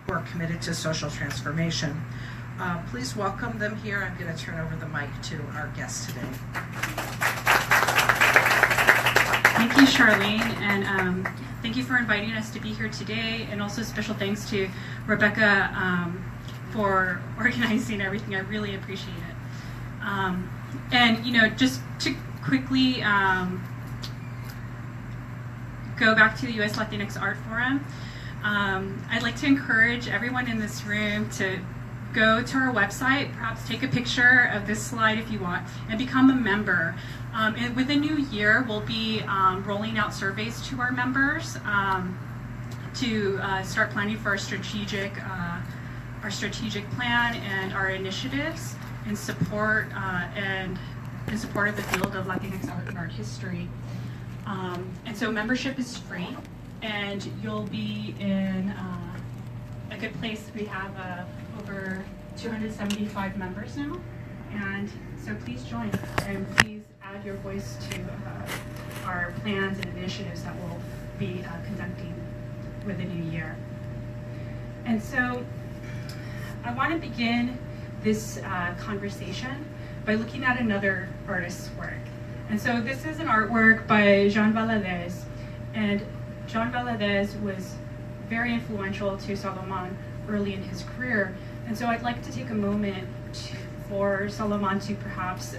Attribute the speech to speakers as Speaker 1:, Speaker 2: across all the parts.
Speaker 1: who are committed to social transformation. Please welcome them here. I'm going to turn over the mic to our guest today.
Speaker 2: Thank you, Charlene, and thank you for inviting us to be here today, and also special thanks to Rebecca for organizing everything. I really appreciate it. And just to quickly go back to the U.S. Latinx Art Forum, I'd like to encourage everyone in this room to go to our website, perhaps take a picture of this slide if you want, and become a member. And with the new year, we'll be rolling out surveys to our members to start planning for our strategic plan and our initiatives in support and in support of the field of Latinx art and art history. And so membership is free, and you'll be in a good place. We have over 275 members now, and so please join, and please add your voice to our plans and initiatives that we'll be conducting with the new year. And so I want to begin this conversation by looking at another artist's work. And so this is an artwork by Jean Valadez, and Jean Valadez was very influential to Salomón early in his career. And so I'd like to take a moment for Salomón to perhaps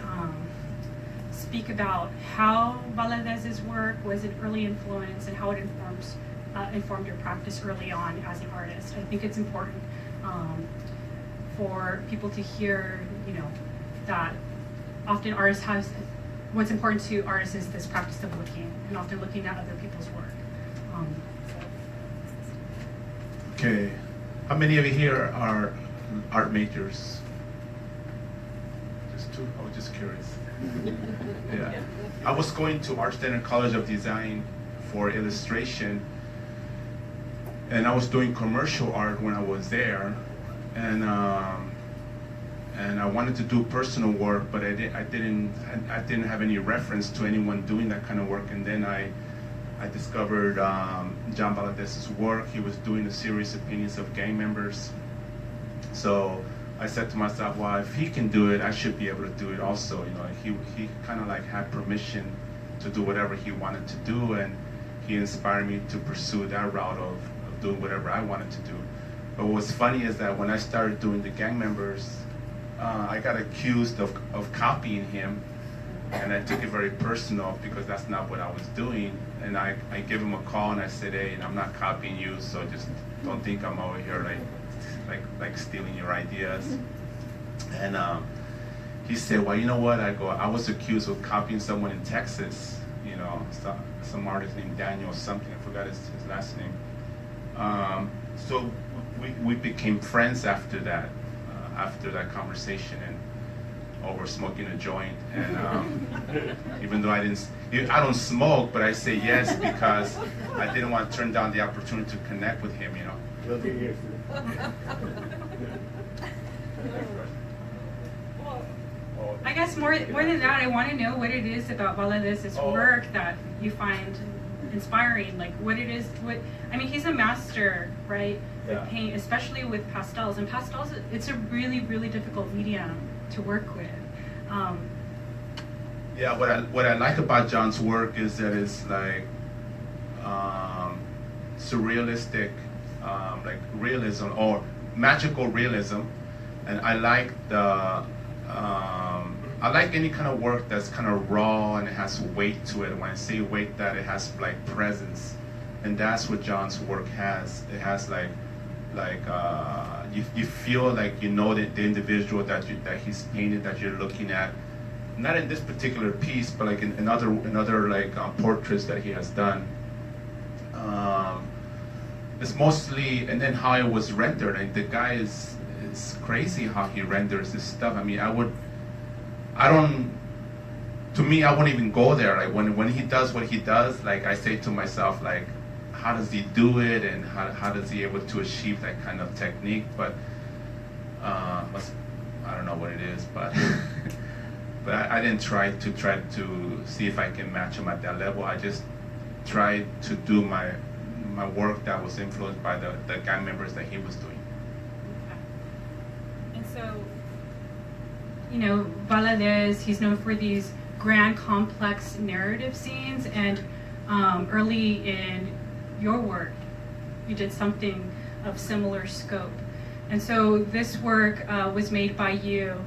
Speaker 2: speak about how Valadez's work was an early influence and how it informed your practice early on as an artist. I think it's important for people to hear, that often artists have, what's important to artists is this practice of looking, and often looking at other people's work.
Speaker 3: Okay, how many of you here are art majors? Just two? I was just curious. Yeah, I was going to Art Center College of Design for illustration, and I was doing commercial art when I was there, and I wanted to do personal work, but I didn't have any reference to anyone doing that kind of work. And then I discovered John Valadez's work. He was doing a series of paintings of gang members. So I said to myself, well, if he can do it, I should be able to do it also. He kind of like had permission to do whatever he wanted to do, and he inspired me to pursue that route of doing whatever I wanted to do. But what's funny is that when I started doing the gang members, I got accused of copying him, and I took it very personal because that's not what I was doing. And I gave him a call and I said, hey, I'm not copying you, so just don't think I'm over here like stealing your ideas. And he said, well, you know what? I was accused of copying someone in Texas, some artist named Daniel something, I forgot his last name. So we became friends after that conversation, and over smoking a joint. And even though I don't smoke, but I say yes because I didn't want to turn down the opportunity to connect with him,
Speaker 2: I guess more than that, I want to know what it is about Valadez's work that you find inspiring. Like what it is. He's a master, right?
Speaker 3: Yeah.
Speaker 2: With paint, especially with pastels. And pastels, it's a really, really difficult medium to work with.
Speaker 3: Yeah, what I like about John's work is that it's like surrealistic, like realism or magical realism, and I like I like any kind of work that's kind of raw and it has weight to it. When I say weight, that it has like presence, and that's what John's work has. It has you feel like the individual that he's painted, that you're looking at. Not in this particular piece, but like in other like portraits that he has done. It's mostly, and then how it was rendered. And the guy is crazy how he renders his stuff. To me, I wouldn't even go there. Like when he does what he does, like I say to myself, like, how does he do it, and how does he able to achieve that kind of technique? But I don't know what it is, but but I didn't try to see if I can match him at that level. I just tried to do my work that was influenced by the gang members that he was doing.
Speaker 2: Okay. And so, you know, Valadez, he's known for these grand, complex narrative scenes, and early in your work, you did something of similar scope. And so this work was made by you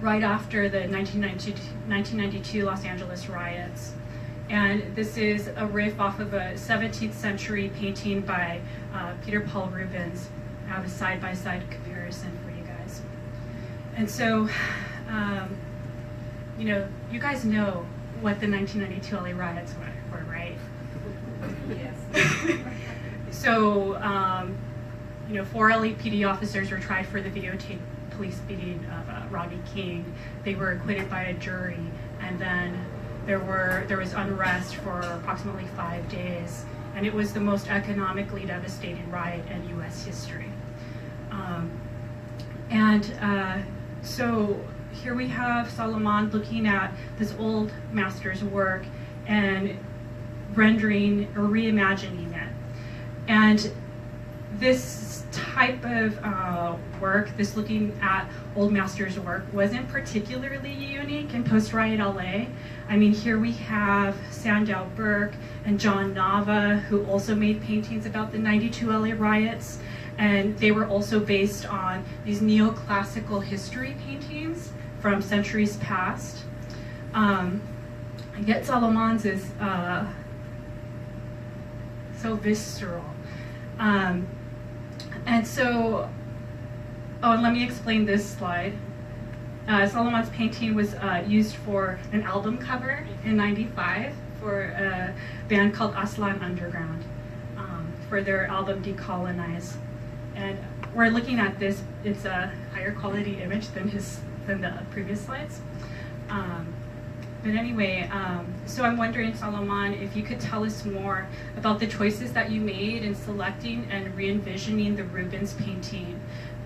Speaker 2: right after the 1992 Los Angeles riots. And this is a riff off of a 17th century painting by Peter Paul Rubens. I have a side-by-side comparison for you guys. And so, you know, you guys know what the 1992 LA riots were, right?
Speaker 4: Yes.
Speaker 2: So, you know, 4 LAPD officers were tried for the videotape police beating of Rodney King. They were acquitted by a jury, and then there was unrest for approximately 5 days, and it was the most economically devastating riot in U.S. history. So here we have Salomón looking at this old master's work and rendering or reimagining it. And this type of work, this looking at old master's work, wasn't particularly unique in post-riot LA. I mean, here we have Sandow Birk and John Nava, who also made paintings about the 92 LA riots, and they were also based on these neoclassical history paintings from centuries past. Yet Salomón's is so visceral. And so, and let me explain this slide. Salomón's painting was used for an album cover in '95 for a band called Aslan Underground for their album Decolonize. And we're looking at this, it's a higher quality image than the previous slides. But anyway, so I'm wondering, Salomón, if you could tell us more about the choices that you made in selecting and re-envisioning the Rubens painting,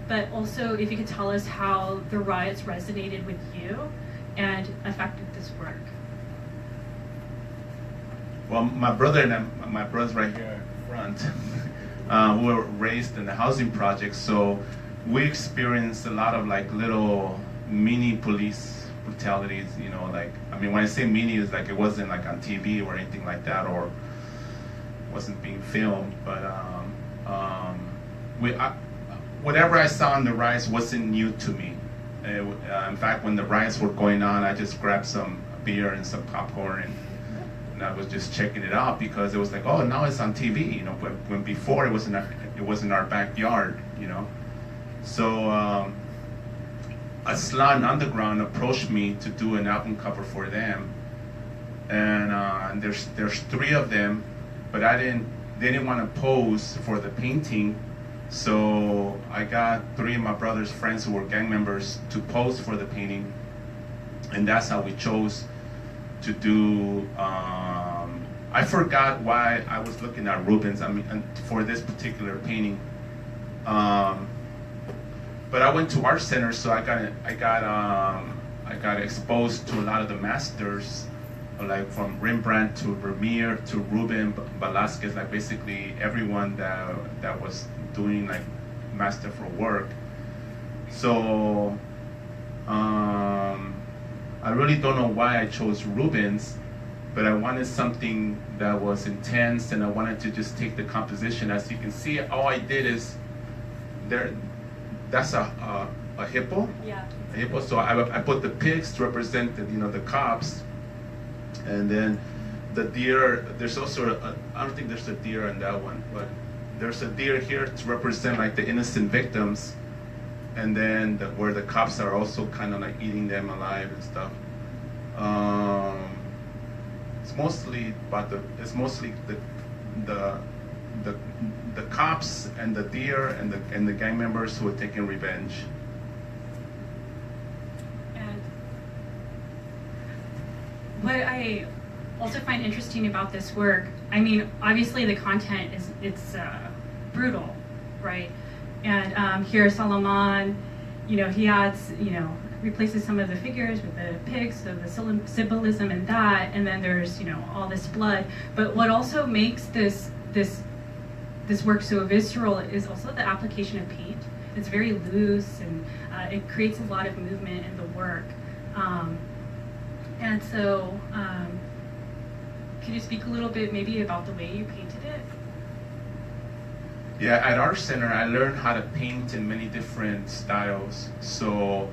Speaker 2: but also if you could tell us how the riots resonated with you and affected this work.
Speaker 3: Well, my brother and my brother's right here in front. We were raised in the housing project, so we experienced a lot of like little mini police brutalities, you know, like, I mean, when I say mini, it's like it wasn't like on TV or anything like that, or wasn't being filmed, but whatever I saw in the riots wasn't new to me. In fact, when the riots were going on, I just grabbed some beer and some popcorn, and I was just checking it out because it was like, oh, now it's on TV, you know, when before it was in our backyard, you know. So Aslan Underground approached me to do an album cover for them, and there's 3 of them, but they didn't want to pose for the painting, so I got 3 of my brother's friends who were gang members to pose for the painting, and that's how we chose to do. I forgot why I was looking at Rubens. I mean, for this particular painting. But I went to art center, so I got exposed to a lot of the masters, like from Rembrandt to Vermeer to Rubens, Velázquez, like basically everyone that was doing like masterful work. So I really don't know why I chose Rubens, but I wanted something that was intense, and I wanted to just take the composition. As you can see, all I did is there. That's a hippo.
Speaker 2: Yeah.
Speaker 3: A hippo. So I put the pigs to represent the cops, and then the deer. There's also I don't think there's a deer in that one, but there's a deer here to represent like the innocent victims, and then where the cops are also kind of like eating them alive and stuff. It's mostly the cops and the deer and the gang members who are taking revenge.
Speaker 2: And what I also find interesting about this work, I mean, obviously the content it's brutal, right? And here Salomón, he adds, replaces some of the figures with the pigs, so the symbolism in that, and then there's, you know, all this blood. But what also makes this work so visceral is also the application of paint. It's very loose, and it creates a lot of movement in the work. And so, can you speak a little bit maybe about the way you painted it?
Speaker 3: Yeah, at Art Center, I learned how to paint in many different styles. So,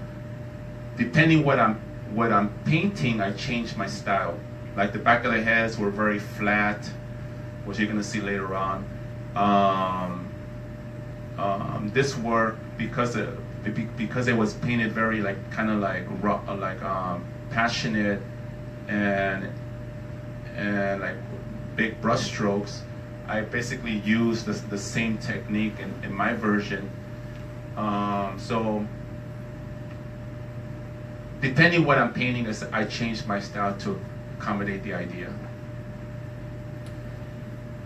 Speaker 3: depending what I'm painting, I change my style. Like the back of the heads were very flat, which you're gonna see later on. This work, because it was painted very like kind of like passionate and like big brush strokes, I basically used the same technique in my version. So depending what I'm painting, I changed my style to accommodate the idea.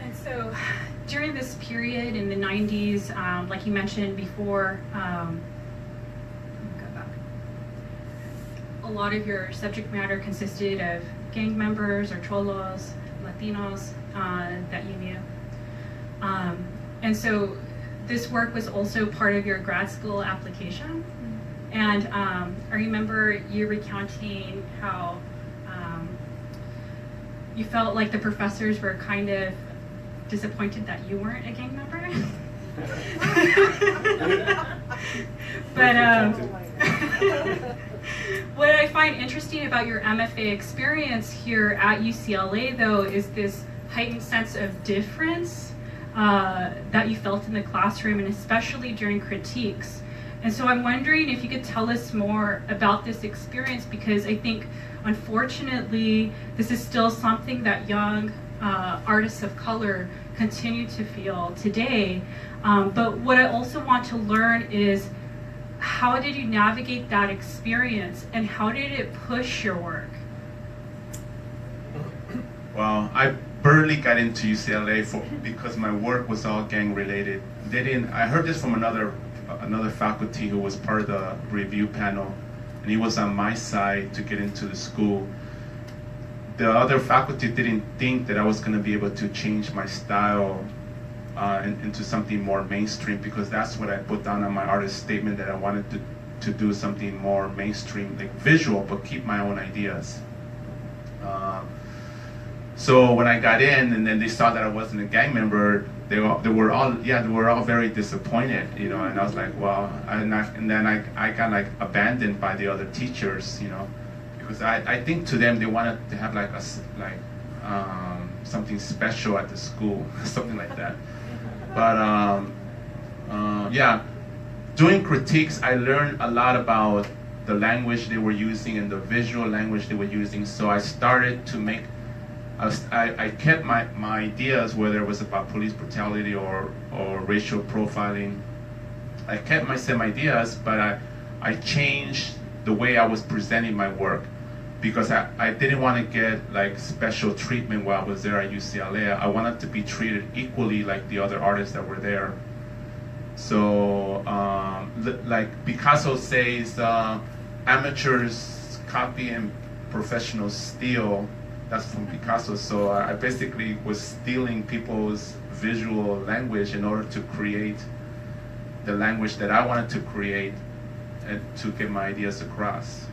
Speaker 2: And so during this period in the 90s, like you mentioned before, a lot of your subject matter consisted of gang members or cholos, Latinos that you knew. And so this work was also part of your grad school application. And I remember you recounting how you felt like the professors were kind of disappointed that you weren't a gang member. But what I find interesting about your MFA experience here at UCLA, though, is this heightened sense of difference that you felt in the classroom, and especially during critiques. And so I'm wondering if you could tell us more about this experience, because I think, unfortunately, this is still something that young artists of color continue to feel today. But what I also want to learn is, how did you navigate that experience, and how did it push your work?
Speaker 3: Well, I barely got into UCLA because my work was all gang related. I heard this from another faculty who was part of the review panel, and he was on my side to get into the school. The other faculty didn't think that I was going to be able to change my style into something more mainstream, because that's what I put down on my artist statement, that I wanted to do something more mainstream, like visual, but keep my own ideas. So when I got in, and then they saw that I wasn't a gang member, they were all very disappointed, you know. And I was like, well, and then I got like abandoned by the other teachers, you know, because I think to them they wanted to have like something special at the school, something like that. But yeah, doing critiques, I learned a lot about the language they were using and the visual language they were using. So I started to make, I kept my ideas, whether it was about police brutality or racial profiling. I kept my same ideas, but I changed the way I was presenting my work, because I didn't want to get like special treatment while I was there at UCLA. I wanted to be treated equally like the other artists that were there. So like Picasso says, amateurs copy and professionals steal. That's from Picasso. So I basically was stealing people's visual language in order to create the language that I wanted to create and to get my ideas across.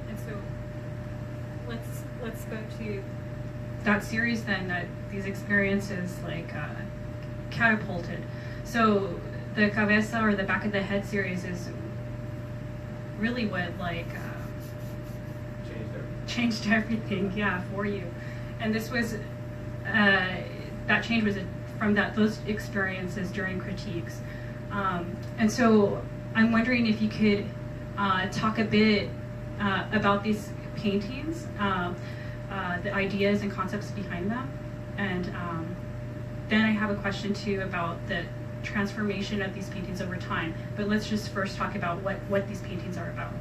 Speaker 2: And so let's go to that series then, that these experiences like catapulted. So the cabeza, or the back of the head series, is really what like changed everything, yeah, for you. And this was that change was from those experiences during critiques. And so I'm wondering if you could talk a bit about these paintings, the ideas and concepts behind them, and then I have a question too about the transformation of these paintings over time. But let's just first talk about what these paintings are about.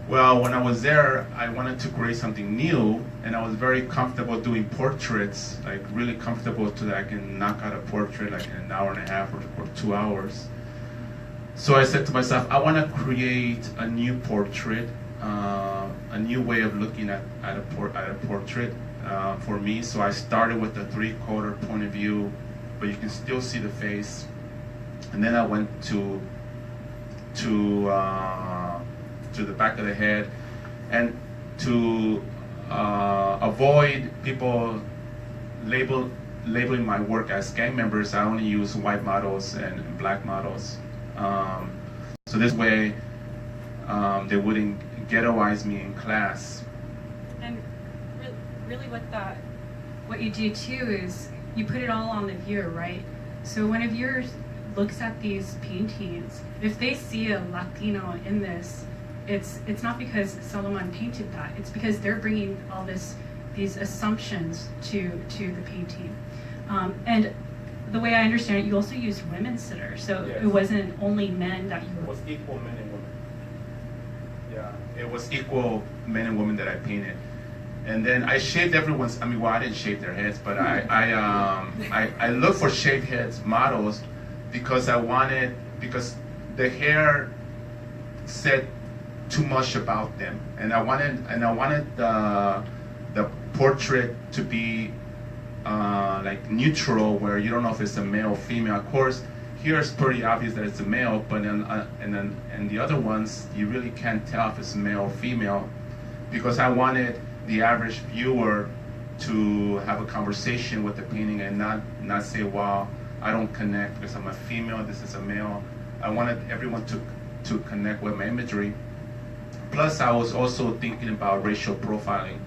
Speaker 3: Well, when I was there, I wanted to create something new, and I was very comfortable doing portraits, like really comfortable to that I can knock out a portrait like in an hour and a half or 2 hours. So I said to myself, I want to create a new portrait, a new way of looking at a portrait for me. So I started with the 3/4 point of view, but you can still see the face. And then I went to the back of the head, and to avoid people labeling my work as gang members, I only use white models and black models. So this way, they wouldn't ghettoize me in class.
Speaker 2: And really what you do too is you put it all on the viewer, right? So when a viewer looks at these paintings, if they see a Latino in this, it's not because Salomón painted that. It's because they're bringing all these assumptions to the painting. And the way I understand it, you also used women sitters, so
Speaker 3: Yes.
Speaker 2: it wasn't only men that you
Speaker 3: It
Speaker 2: were.
Speaker 3: was equal men and women. Yeah, it was equal men and women that I painted. And then I shaved everyone's, I didn't shave their heads, but I looked for shaved heads models because because the hair said too much about them. And I wanted the portrait to be like neutral, where you don't know if it's a male or female. Of course, here it's pretty obvious that it's a male, but and the other ones, you really can't tell if it's male or female, because I wanted the average viewer to have a conversation with the painting and not say, "Wow, I don't connect because I'm a female. This is a male." I wanted everyone to connect with my imagery. Plus, I was also thinking about racial profiling.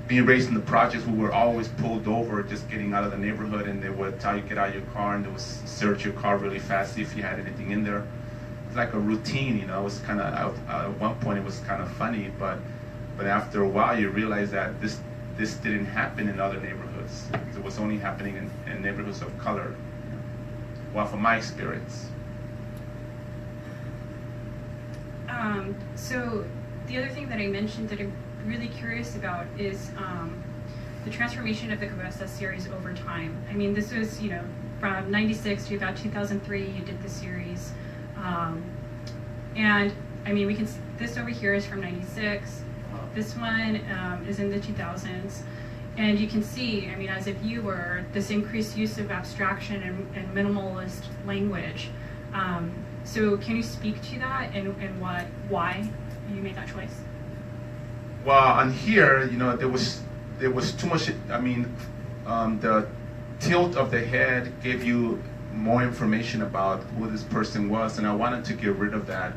Speaker 3: Being raised in the projects, we were always pulled over just getting out of the neighborhood, and they would tell you get out of your car, and they would search your car really fast, see if you had anything in there. It's like a routine, you know. It was kind of at one point it was kind of funny, but after a while you realize that this didn't happen in other neighborhoods. It was only happening in neighborhoods of color. Well, from my experience.
Speaker 2: So the other thing that I mentioned that I'm really curious about is the transformation of the Cabeza series over time. I mean, this was, from 96 to about 2003, you did the series. And I mean, this over here is from 96. This one is in the 2000s. And you can see, I mean, as a viewer, this increased use of abstraction and minimalist language. So can you speak to that and why you made that choice?
Speaker 3: Well, on here, there was too much. I mean, the tilt of the head gave you more information about who this person was, and I wanted to get rid of that.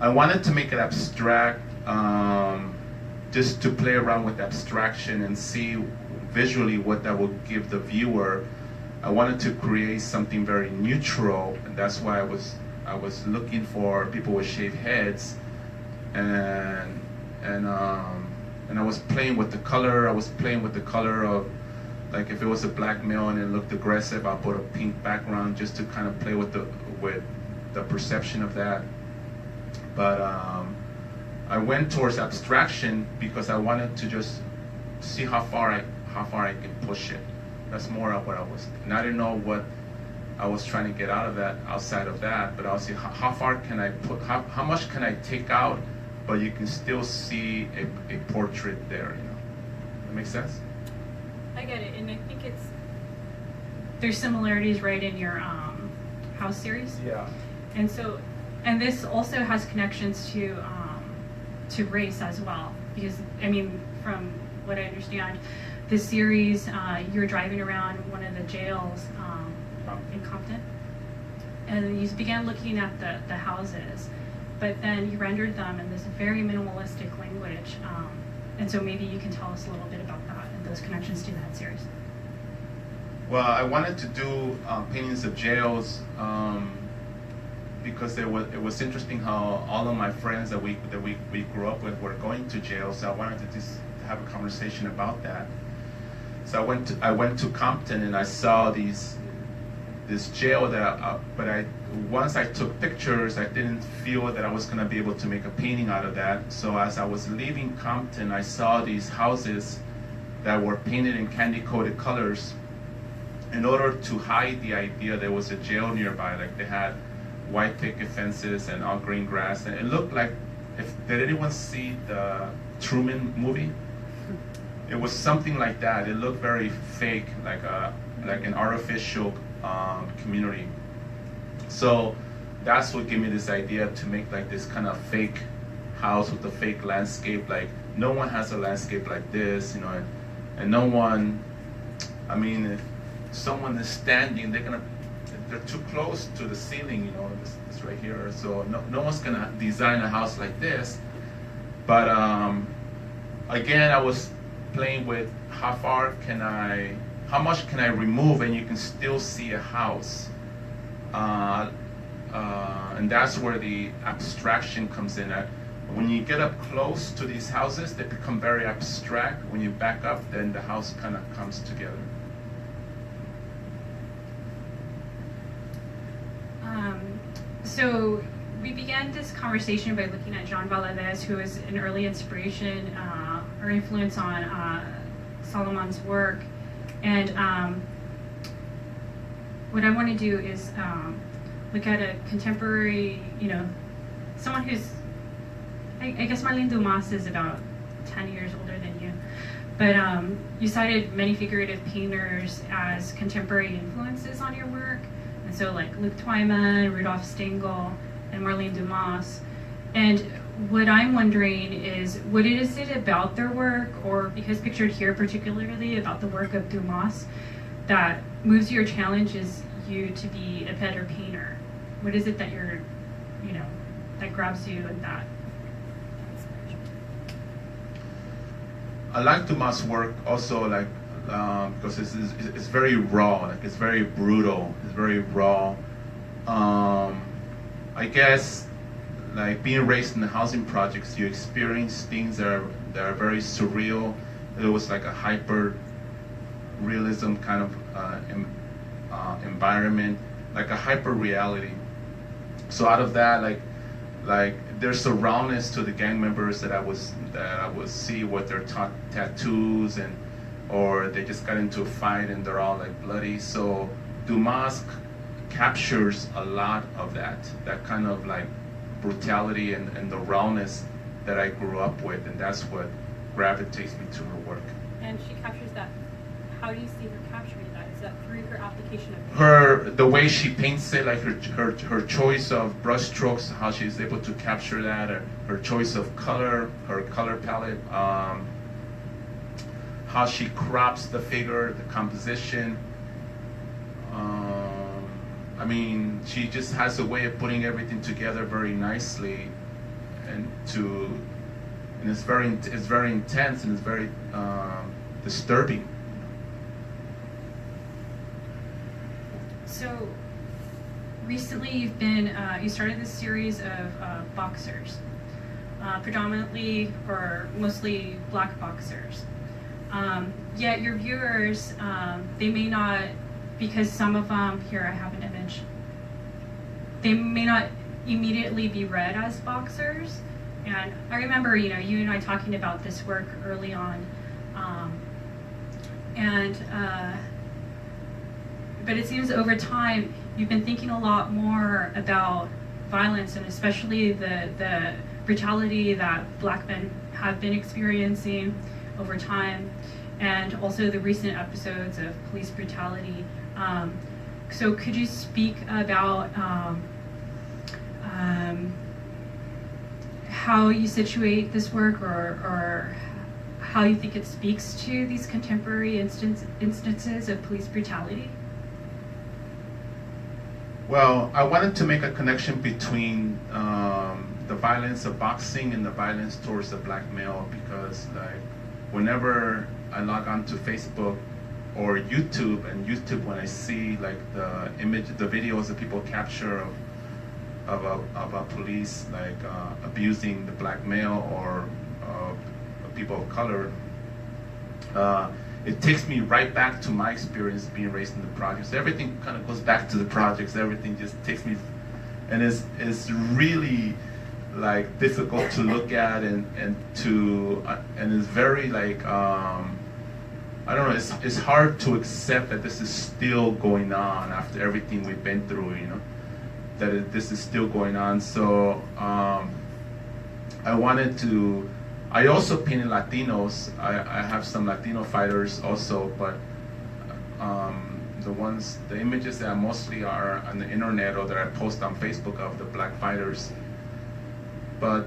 Speaker 3: I wanted to make it abstract, just to play around with abstraction and see visually what that would give the viewer. I wanted to create something very neutral, and that's why I was looking for people with shaved heads, and I was playing with the color. I was playing with the color of, like, if it was a black male and it looked aggressive, I'll put a pink background just to kind of play with the perception of that. But I went towards abstraction because I wanted to just see how far I could push it. That's more of what I was. And I didn't know what I was trying to get out of that, outside of that. But I'll see how far can I put, how much can I take out, but you can still see a portrait there. That makes sense?
Speaker 2: I get it, and I think there's similarities right in your house series.
Speaker 3: Yeah.
Speaker 2: And this also has connections to race as well, because I mean, from what I understand, this series you're driving around one of the jails in Compton, and you began looking at the houses, but then you rendered them in this very minimalistic language. And so maybe you can tell us a little bit about that and those connections to that series.
Speaker 3: Well, I wanted to do paintings of jails because it was interesting how all of my friends that we grew up with were going to jail. So I wanted to just have a conversation about that. So I went to Compton and I saw this jail but once I took pictures, I didn't feel that I was going to be able to make a painting out of that. So as I was leaving Compton, I saw these houses that were painted in candy-coated colors, in order to hide the idea there was a jail nearby. Like they had white picket fences and all green grass, and it looked like, did anyone see the Truman movie? It was something like that. It looked very fake, like an artificial community. So that's what gave me this idea to make like this kind of fake house with a fake landscape. Like no one has a landscape like this, you know, and no one, I mean, if someone is standing, they're too close to the ceiling, you know, this right here. So no one's gonna design a house like this. But again, I was playing with how much can I remove and you can still see a house. And that's where the abstraction comes in. When you get up close to these houses, they become very abstract. When you back up, then the house kind of comes together.
Speaker 2: So we began this conversation by looking at John Pehle, who is an early inspiration or influence on Salomon's work. And what I want to do is look at a contemporary, you know, someone who's, I guess Marlene Dumas is about 10 years older than you. But you cited many figurative painters as contemporary influences on your work. And so like Luc Tuymans, Rudolf Stengel, and Marlene Dumas. And what I'm wondering is, what is it about their work, or because pictured here particularly about the work of Dumas, that moves you or challenges you to be a better painter? What is it that you're, you know, that grabs you and that?
Speaker 3: I like Dumas' work also, like because it's very raw, like it's very brutal, it's very raw. I guess, like being raised in the housing projects, you experience things that are very surreal. It was like a hyper realism kind of environment, like a hyper reality. So out of that, like there's a rawness to the gang members that I would see with their tattoos, and or they just got into a fight and they're all like bloody. So Dumas captures a lot of that kind of like brutality and the rawness that I grew up with, and that's what gravitates me to her work.
Speaker 5: And she captures that. How do you see her capturing that? Is that through her application of
Speaker 3: the way she paints it, like her choice of brush strokes, how she's able to capture that, or her choice of color, her color palette, how she crops the figure, the composition. I mean, she just has a way of putting everything together very nicely, and it's very intense, and it's very disturbing.
Speaker 2: So recently you started this series of boxers, predominantly or mostly black boxers. Yet your viewers, they may not, because some of them, here I have an image, they may not immediately be read as boxers. And I remember, you know, you and I talking about this work early on. But it seems over time, you've been thinking a lot more about violence, and especially the brutality that black men have been experiencing over time, and also the recent episodes of police brutality. So could you speak about how you situate this work, or how you think it speaks to these contemporary instances of police brutality?
Speaker 3: Well, I wanted to make a connection between the violence of boxing and the violence towards the black male, because like whenever I log on to Facebook or YouTube, when I see like the videos that people capture of a police like abusing the black male or people of color, it takes me right back to my experience being raised in the projects. Everything kind of goes back to the projects. Everything just takes me, and it's really like difficult to look at, and it's very like I don't know, it's hard to accept that this is still going on after everything we've been through, you know, this is still going on. So I also painted Latinos. I have some Latino fighters also, but the images that mostly are on the internet or that I post on Facebook of the black fighters. But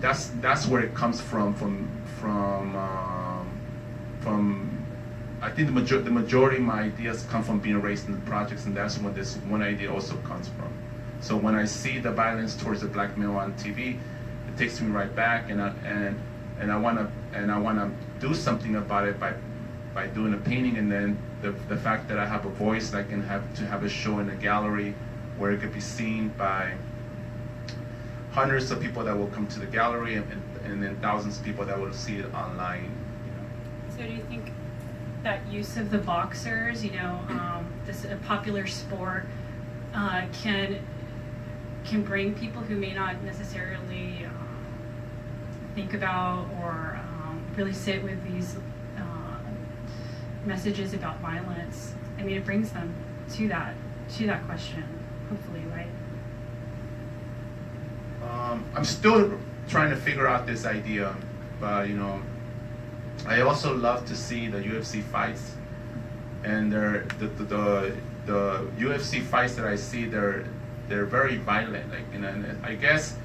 Speaker 3: that's where it comes from I think the majority of my ideas come from being raised in the projects, and that's where this one idea also comes from. So when I see the violence towards the black male on TV, it takes me right back, and I wanna do something about it by doing a painting, and then the fact that I have a voice, I can have a show in a gallery where it could be seen by hundreds of people that will come to the gallery, and then thousands of people that will see it online.
Speaker 2: So do you think that use of the boxers, this popular sport, can bring people who may not necessarily think about or really sit with these messages about violence? I mean, it brings them to that question, hopefully, right?
Speaker 3: I'm still trying to figure out this idea, but I also love to see the UFC fights, and the UFC fights that I see, they're very violent. And I guess,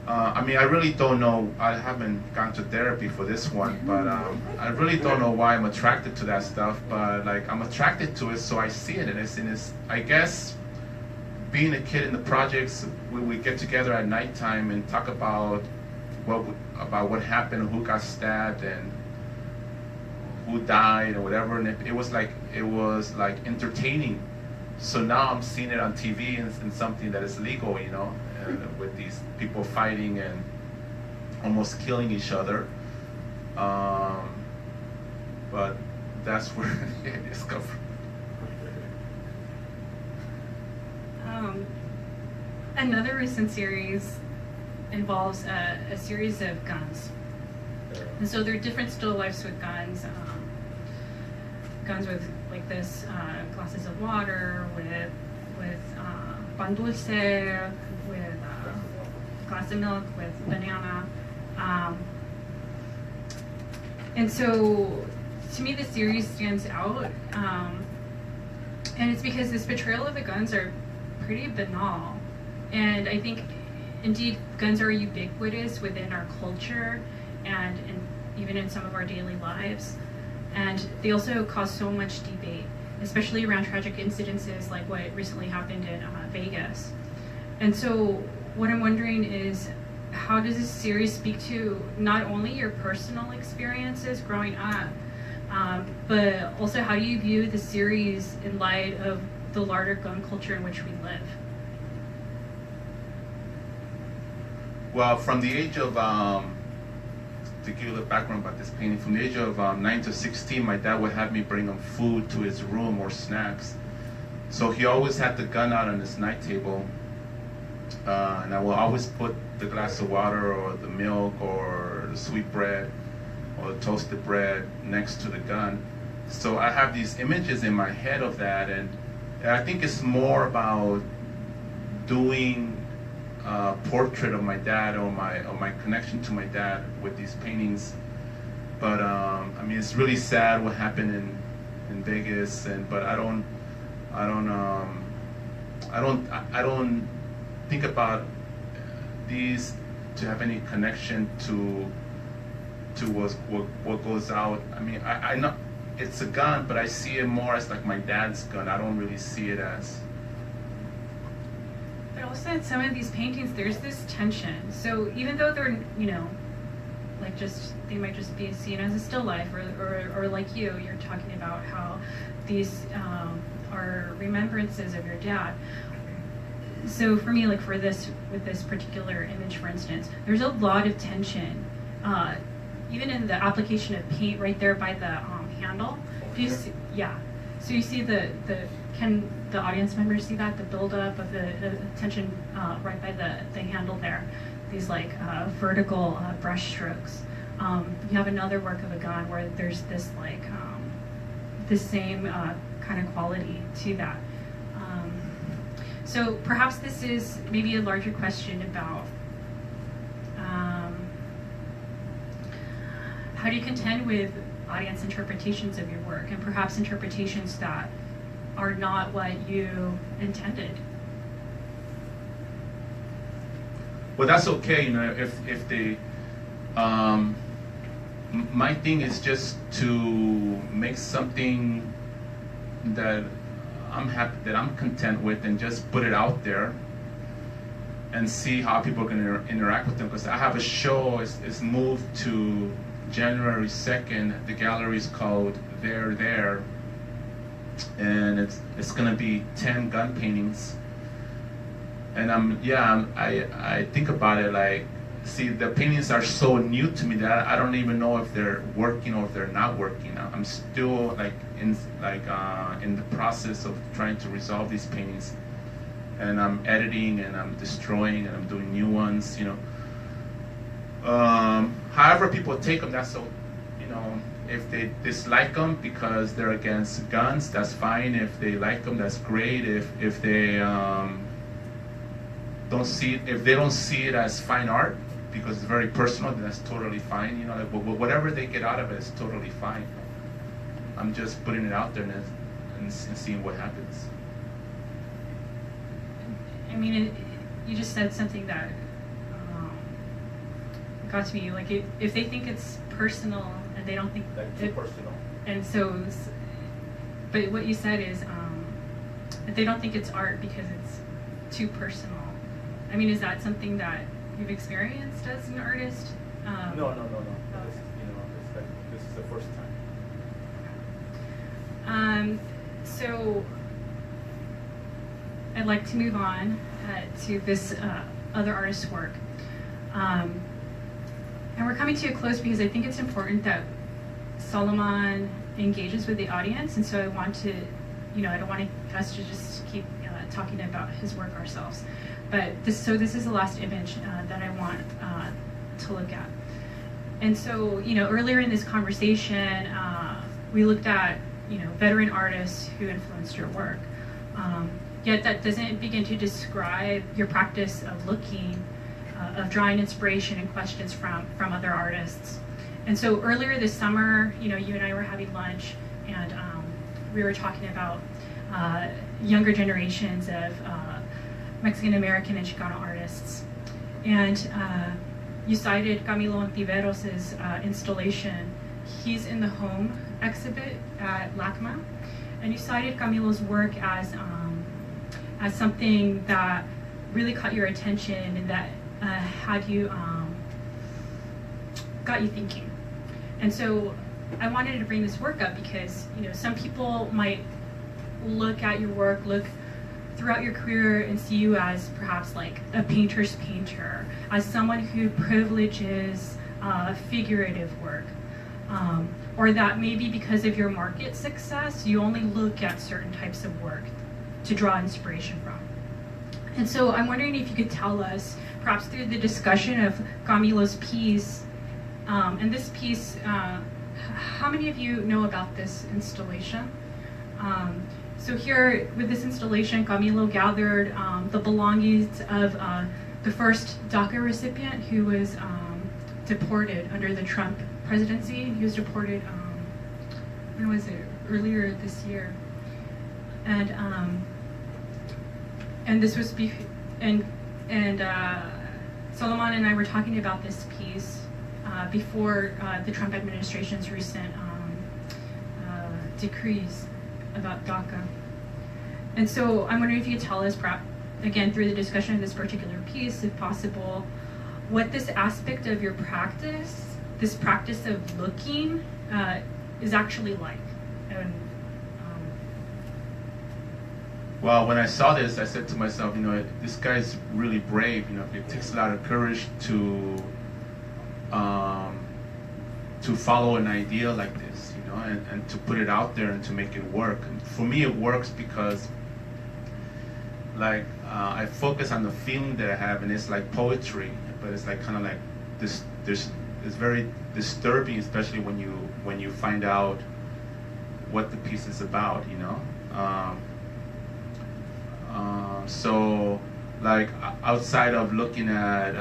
Speaker 3: I mean, I really don't know. I haven't gone to therapy for this one, but I really don't know why I'm attracted to that stuff. But I'm attracted to it, so I see it, and it's I guess, being a kid in the projects, we get together at nighttime and talk about what happened, who got stabbed, and who died, or whatever. And it was like entertaining. So now I'm seeing it on TV and something that is legal, with these people fighting and almost killing each other. But that's where it is come from.
Speaker 2: Another recent series involves a series of guns. And so there are different still lifes with guns. Guns with like this, glasses of water, with pan dulce, with glass of milk, with banana. And so to me the series stands out. And it's because this portrayal of the guns are pretty banal. And I think, indeed, guns are ubiquitous within our culture and even in some of our daily lives. And they also cause so much debate, especially around tragic incidences like what recently happened in Vegas. And so what I'm wondering is, how does this series speak to not only your personal experiences growing up, but also how do you view the series in light of the larger gun culture in which we live?
Speaker 3: Well, from the age of, to give you the background about this painting, from the age of 9 to 16, my dad would have me bring him food to his room or snacks. So he always had the gun out on his night table, and I will always put the glass of water or the milk or the sweet bread or the toasted bread next to the gun. So I have these images in my head of that, and I think it's more about doing a portrait of my dad or my connection to my dad with these paintings. But I mean, it's really sad what happened in Vegas, but I don't think about these to have any connection to what goes out. I mean, I know it's a gun, but I see it more as like my dad's gun. I don't really see it as.
Speaker 2: But also in some of these paintings, there's this tension. So even though they're, they might just be seen as a still life, or like you're talking about how these are remembrances of your dad. So for me, with this particular image, for instance, there's a lot of tension, even in the application of paint right there by the handle. So you see can the audience members see that, the buildup of the tension right by the handle there, these vertical brush strokes. You have another work of a gun where there's this like the same kind of quality to that. So perhaps this is maybe a larger question about how do you contend with audience interpretations of your work, and perhaps interpretations that are not what you intended?
Speaker 3: Well, that's okay, you know, if they, my thing is just to make something that I'm happy, that I'm content with, and just put it out there and see how people are going to interact with them. Because I have a show, it's moved to January 2nd. The gallery is called There, and it's going to be 10 gun paintings. And I think about it like, see, the paintings are so new to me that I don't even know if they're working or if they're not working. I'm still like in the process of trying to resolve these paintings, and I'm editing and I'm destroying and I'm doing new ones, you know. However people take them, that's so, you know, if they dislike them because they're against guns, that's fine. If they like them, that's great. If they don't see it as fine art because it's very personal, then that's totally fine. You know, like whatever they get out of it is totally fine. I'm just putting it out there and seeing what happens.
Speaker 2: I mean, you just said something that got to me. Like, if they think it's personal and they don't think
Speaker 3: Like too personal.
Speaker 2: and so, but what you said is that they don't think it's art because it's too personal. I mean, is that something that you've experienced as an artist?
Speaker 3: No. This, you know, this is the first time.
Speaker 2: So I'd like to move on to this other artist's work. And we're coming to a close because I think it's important that Salomón engages with the audience, and so I want to, you know, I don't want us to just keep talking about his work ourselves. But this is the last image that I want to look at. And so, you know, earlier in this conversation, we looked at, you know, veteran artists who influenced your work. Yet that doesn't begin to describe your practice of looking, of drawing inspiration and questions from other artists. And so earlier this summer, you know, you and I were having lunch, and we were talking about younger generations of Mexican American and Chicano artists. And you cited Camilo Ontiveros's installation, He's in the Home exhibit at LACMA. And you cited Camilo's work as something that really caught your attention and that had you, got you thinking. And so I wanted to bring this work up because, you know, some people might look at your work, look throughout your career and see you as perhaps like a painter's painter, as someone who privileges figurative work. Or that maybe because of your market success, you only look at certain types of work to draw inspiration from. And so I'm wondering if you could tell us, perhaps through the discussion of Camilo's piece, and this piece, how many of you know about this installation? So here, with this installation, Camilo gathered the belongings of the first DACA recipient who was deported under the Trump presidency. He was deported, when was it? Earlier this year. And this was, Salomón and I were talking about this piece before the Trump administration's recent decrees about DACA. And so I'm wondering if you could tell us, perhaps, again, through the discussion of this particular piece, if possible, what this aspect of your practice, this practice of looking, is actually like. And,
Speaker 3: Well, when I saw this, I said to myself, you know, this guy's really brave. You know, it takes a lot of courage to follow an idea like this, you know, and to put it out there and to make it work. And for me, it works because, like, I focus on the feeling that I have, and it's like poetry, but it's like kind of like this. It's very disturbing, especially when you find out what the piece is about, you know. So like outside of looking at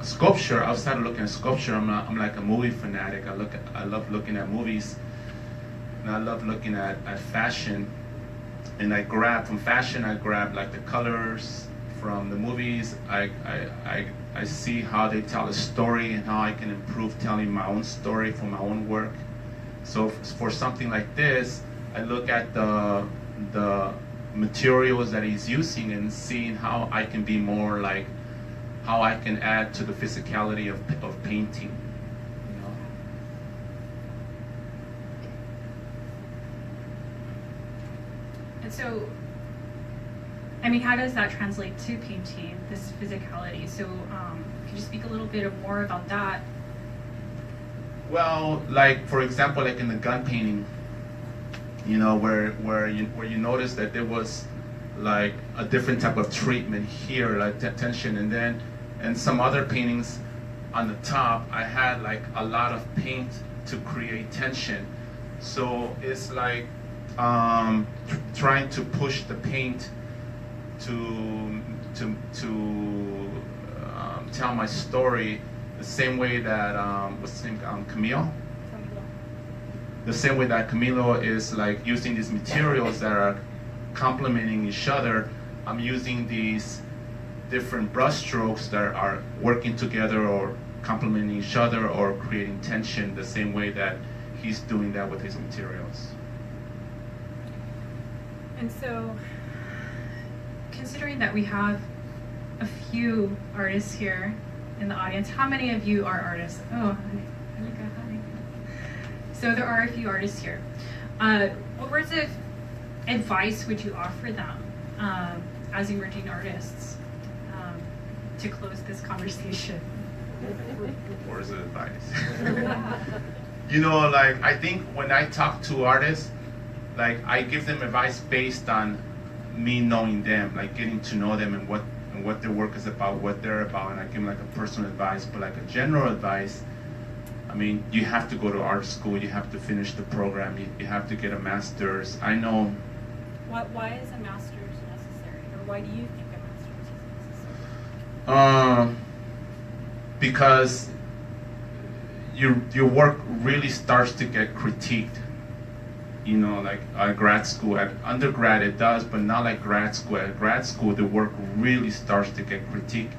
Speaker 3: sculpture, outside of looking at sculpture, I'm like a movie fanatic. I love looking at movies, and I love looking at fashion. And from fashion, I grab like the colors from the movies. I see how they tell a story and how I can improve telling my own story for my own work. So for something like this, I look at the materials that he's using and seeing how I can be more like, how I can add to the physicality of painting. You know?
Speaker 2: And so, I mean, how does that translate to painting, this physicality? So could you speak a little bit more about that?
Speaker 3: Well, like for example, like in the gun painting, you know, where you notice that there was like a different type of treatment here, like tension, and then in some other paintings on the top, I had like a lot of paint to create tension. So it's like trying to push the paint to tell my story the same way that what's his name, Camille? The same way that Camilo is like using these materials that are complementing each other. I'm using these different brush strokes that are working together or complementing each other or creating tension the same way that he's doing that with his materials.
Speaker 2: And so, considering that we have a few artists here in the audience, how many of you are artists? Oh, hi. So there are a few artists here. What words of advice would you offer them as emerging artists to close this conversation?
Speaker 3: Words of advice. You know, like I think when I talk to artists, like I give them advice based on me knowing them, like getting to know them and what their work is about, what they're about, and I give them like a personal advice. But like a general advice, I mean, you have to go to art school, you have to finish the program, you have to get a master's. I know.
Speaker 5: Why is a master's necessary, or why do you think a master's is necessary?
Speaker 3: Because your work really starts to get critiqued. You know, like at grad school, at undergrad it does, but not like grad school. At grad school, the work really starts to get critiqued,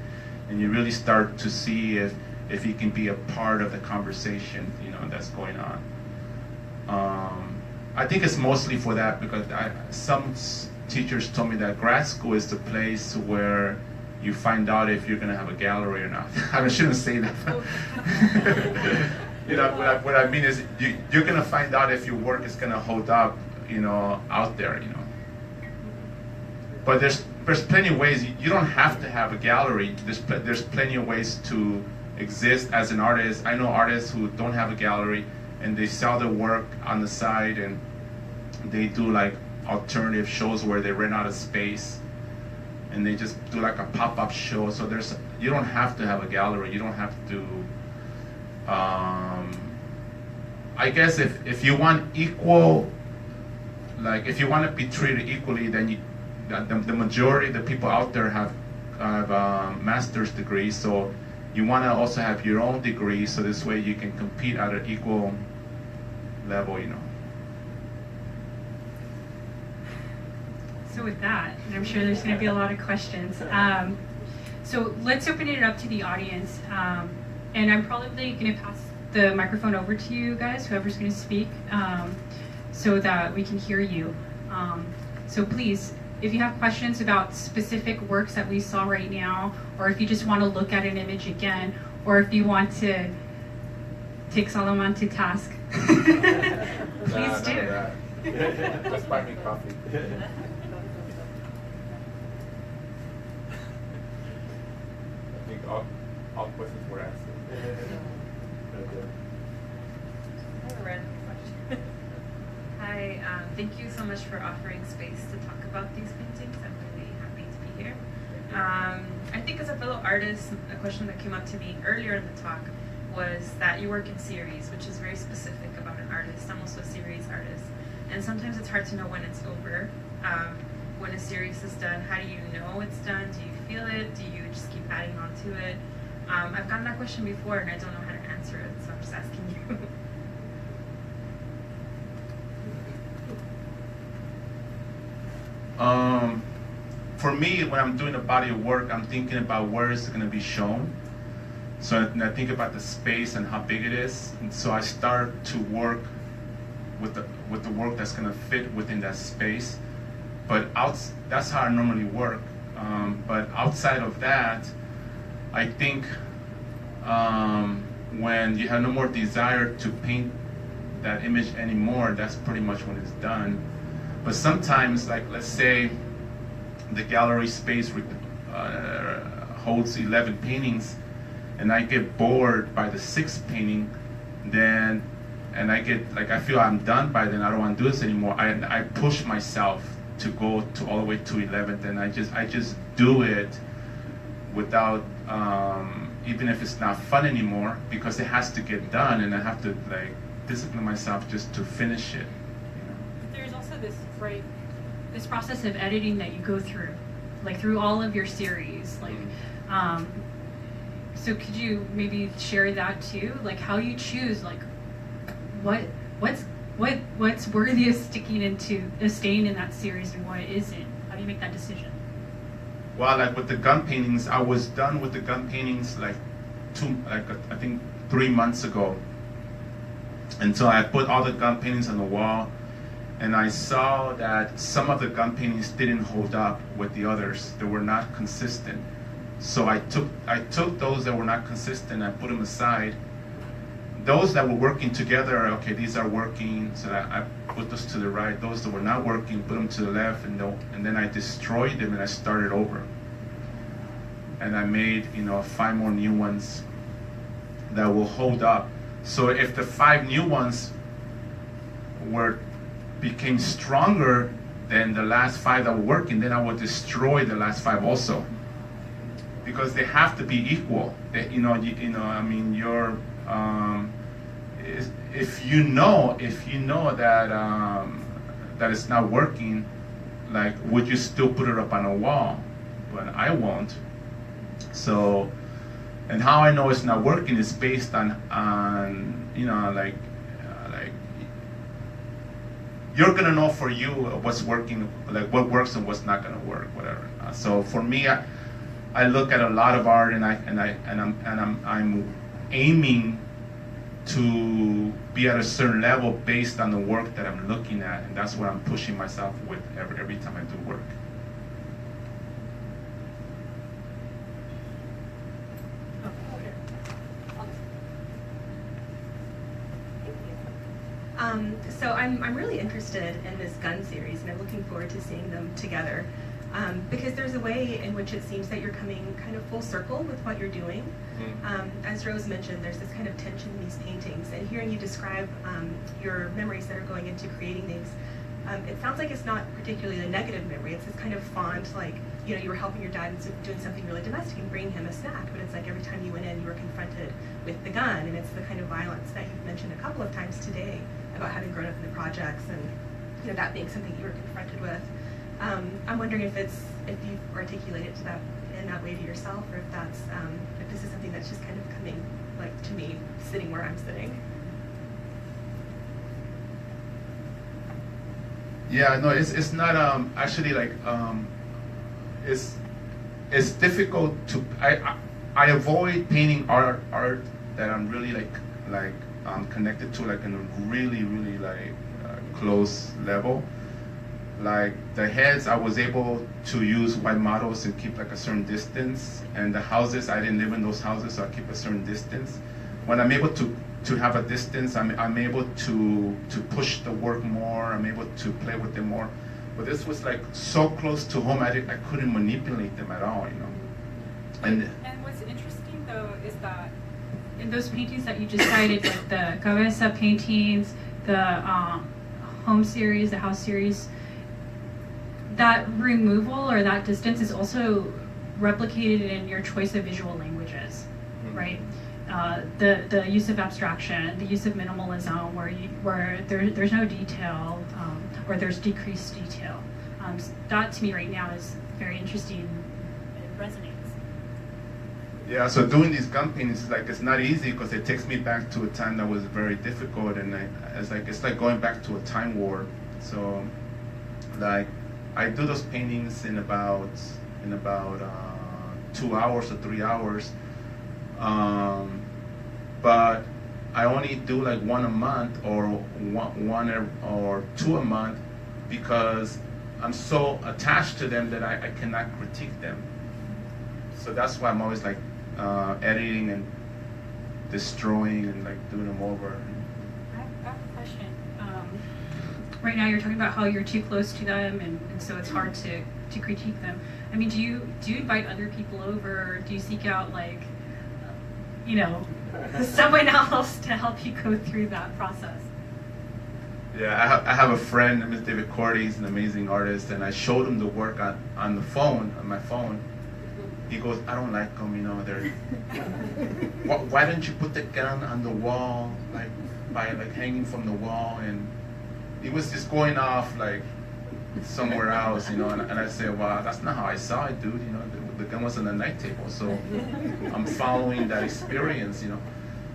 Speaker 3: and you really start to see if you can be a part of the conversation, you know, that's going on. I think it's mostly for that because some teachers told me that grad school is the place where you find out if you're going to have a gallery or not. I shouldn't say that. You know, what I mean is you're going to find out if your work is going to hold up, you know, out there, you know. But there's plenty of ways. You don't have to have a gallery. There's plenty of ways to exist as an artist. I know artists who don't have a gallery and they sell their work on the side, and they do like alternative shows where they rent out a space and they just do like a pop-up show. So you don't have to have a gallery. You don't have to. I guess if you want equal, like if you want to be treated equally, then the majority of the people out there have master's degrees. So you want to also have your own degree, so this way you can compete at an equal level, you know.
Speaker 2: So with that, and I'm sure there's going to be a lot of questions. So let's open it up to the audience. And I'm probably going to pass the microphone over to you guys, whoever's going to speak, so that we can hear you. So please, if you have questions about specific works that we saw right now, or if you just want to look at an image again, or if you want to take Salomón to task, please do.
Speaker 3: Just buy me coffee. I think all questions were answered.
Speaker 4: I have a random question. Hi, thank you so much for offering space to talk about these paintings. I'm really happy to be here. I think as a fellow artist, a question that came up to me earlier in the talk was that you work in series, which is very specific about an artist. I'm also a series artist. And sometimes it's hard to know when it's over. When a series is done, how do you know it's done? Do you feel it? Do you just keep adding on to it? I've gotten that question before and I don't know how to answer it, so I'm just asking you.
Speaker 3: For me, when I'm doing a body of work, I'm thinking about where it's going to be shown. So I think about the space and how big it is. And so I start to work with the work that's going to fit within that space. But that's how I normally work. But outside of that, I think when you have no more desire to paint that image anymore, that's pretty much when it's done. But sometimes, like let's say the gallery space holds 11 paintings, and I get bored by the 6th painting, and I get like I feel I'm done by then. I don't want to do this anymore. I push myself to go to all the way to 11th, and I just do it without even if it's not fun anymore, because it has to get done, and I have to like discipline myself just to finish it.
Speaker 2: There's also this process of editing that you go through, like through all of your series, like. So could you maybe share that too, like how you choose, like what's worthy of staying in that series and what isn't? How do you make that decision?
Speaker 3: Well, like with the gun paintings, I was done with the gun paintings I think 3 months ago. And so I put all the gun paintings on the wall, and I saw that some of the gun paintings didn't hold up with the others. They were not consistent. So I took those that were not consistent, I put them aside. Those that were working together, okay, these are working, so I put those to the right. Those that were not working, put them to the left, and then I destroyed them and I started over. And I made 5 more new ones that will hold up. So if the 5 new ones became stronger than the last 5 that were working, then I would destroy the last 5 also, because they have to be equal. I mean, you're if you know that it's not working, like, would you still put it up on a wall? But I won't. So, and how I know it's not working is based on like you're gonna know for you what's working, like what works and what's not gonna work, whatever. So for me, I look at a lot of art, and I'm aiming to be at a certain level based on the work that I'm looking at, and that's what I'm pushing myself with every time I do work.
Speaker 6: So I'm really interested in this gun series, and I'm looking forward to seeing them together, because there's a way in which it seems that you're coming kind of full circle with what you're doing. As Rose mentioned, there's this kind of tension in these paintings, and hearing you describe your memories that are going into creating these, it sounds like it's not particularly a negative memory. It's this kind of fond, like, you were helping your dad and doing something really domestic and bringing him a snack, but it's like every time you went in, you were confronted with the gun, and it's the kind of violence that you've mentioned a couple of times today about having grown up in the projects, and that being something you were confronted with. I'm wondering if you've articulated that in that way to yourself, or if that's if this is something that's just kind of coming, like, to me sitting where I'm sitting.
Speaker 3: Yeah, no, it's not actually like it's difficult to I avoid painting art that I'm really like connected to, like in a really like close level. Like the heads, I was able to use white models and keep like a certain distance, and the houses, I didn't live in those houses, so I keep a certain distance. When I'm able to have a distance, I'm able to push the work more, I'm able to play with them more. But this was like so close to home, I couldn't manipulate them at all, And
Speaker 5: what's interesting though is that
Speaker 2: in those paintings that you just cited, like the Cabeza paintings, the home series, the house series, that removal or that distance is also replicated in your choice of visual languages, right? The use of abstraction, the use of minimalism, where there's no detail, or there's decreased detail. That to me right now is very interesting. It resonates.
Speaker 3: Yeah, so doing these gun paintings is like, it's not easy because it takes me back to a time that was very difficult, and it's like going back to a time warp. So, like, I do those paintings in about 2 hours or 3 hours, but I only do like one a month or one or two a month because I'm so attached to them that I cannot critique them. So that's why I'm always like editing and destroying and like doing them over.
Speaker 2: I have a question. Right now you're talking about how you're too close to them, and so it's hard to critique them. I mean, do you invite other people over? Do you seek out, like, someone else to help you go through that process?
Speaker 3: Yeah, I have a friend, Mr. David Cordy. He's an amazing artist, and I showed him the work on my phone. He goes, I don't like them, they're. Why don't you put the gun on the wall, like by like hanging from the wall? And he was just going off like somewhere else, and I said, well, that's not how I saw it, dude. The gun was on the night table, so I'm following that experience,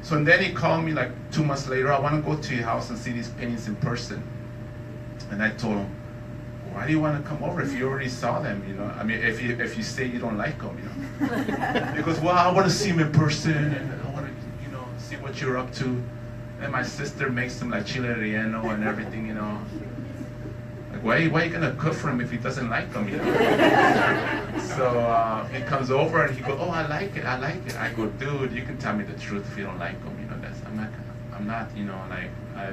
Speaker 3: So and then he called me like 2 months later. I want to go to your house and see these paintings in person. And I told him, why do you want to come over if you already saw them? I mean, if you say you don't like them, He goes, well, I want to see them in person, and I want to, see what you're up to. And my sister makes them like chile relleno and everything, Like, why are you gonna cook for him if he doesn't like them, So he comes over and he goes, oh, I like it. I go, dude, you can tell me the truth if you don't like them, I'm not, like,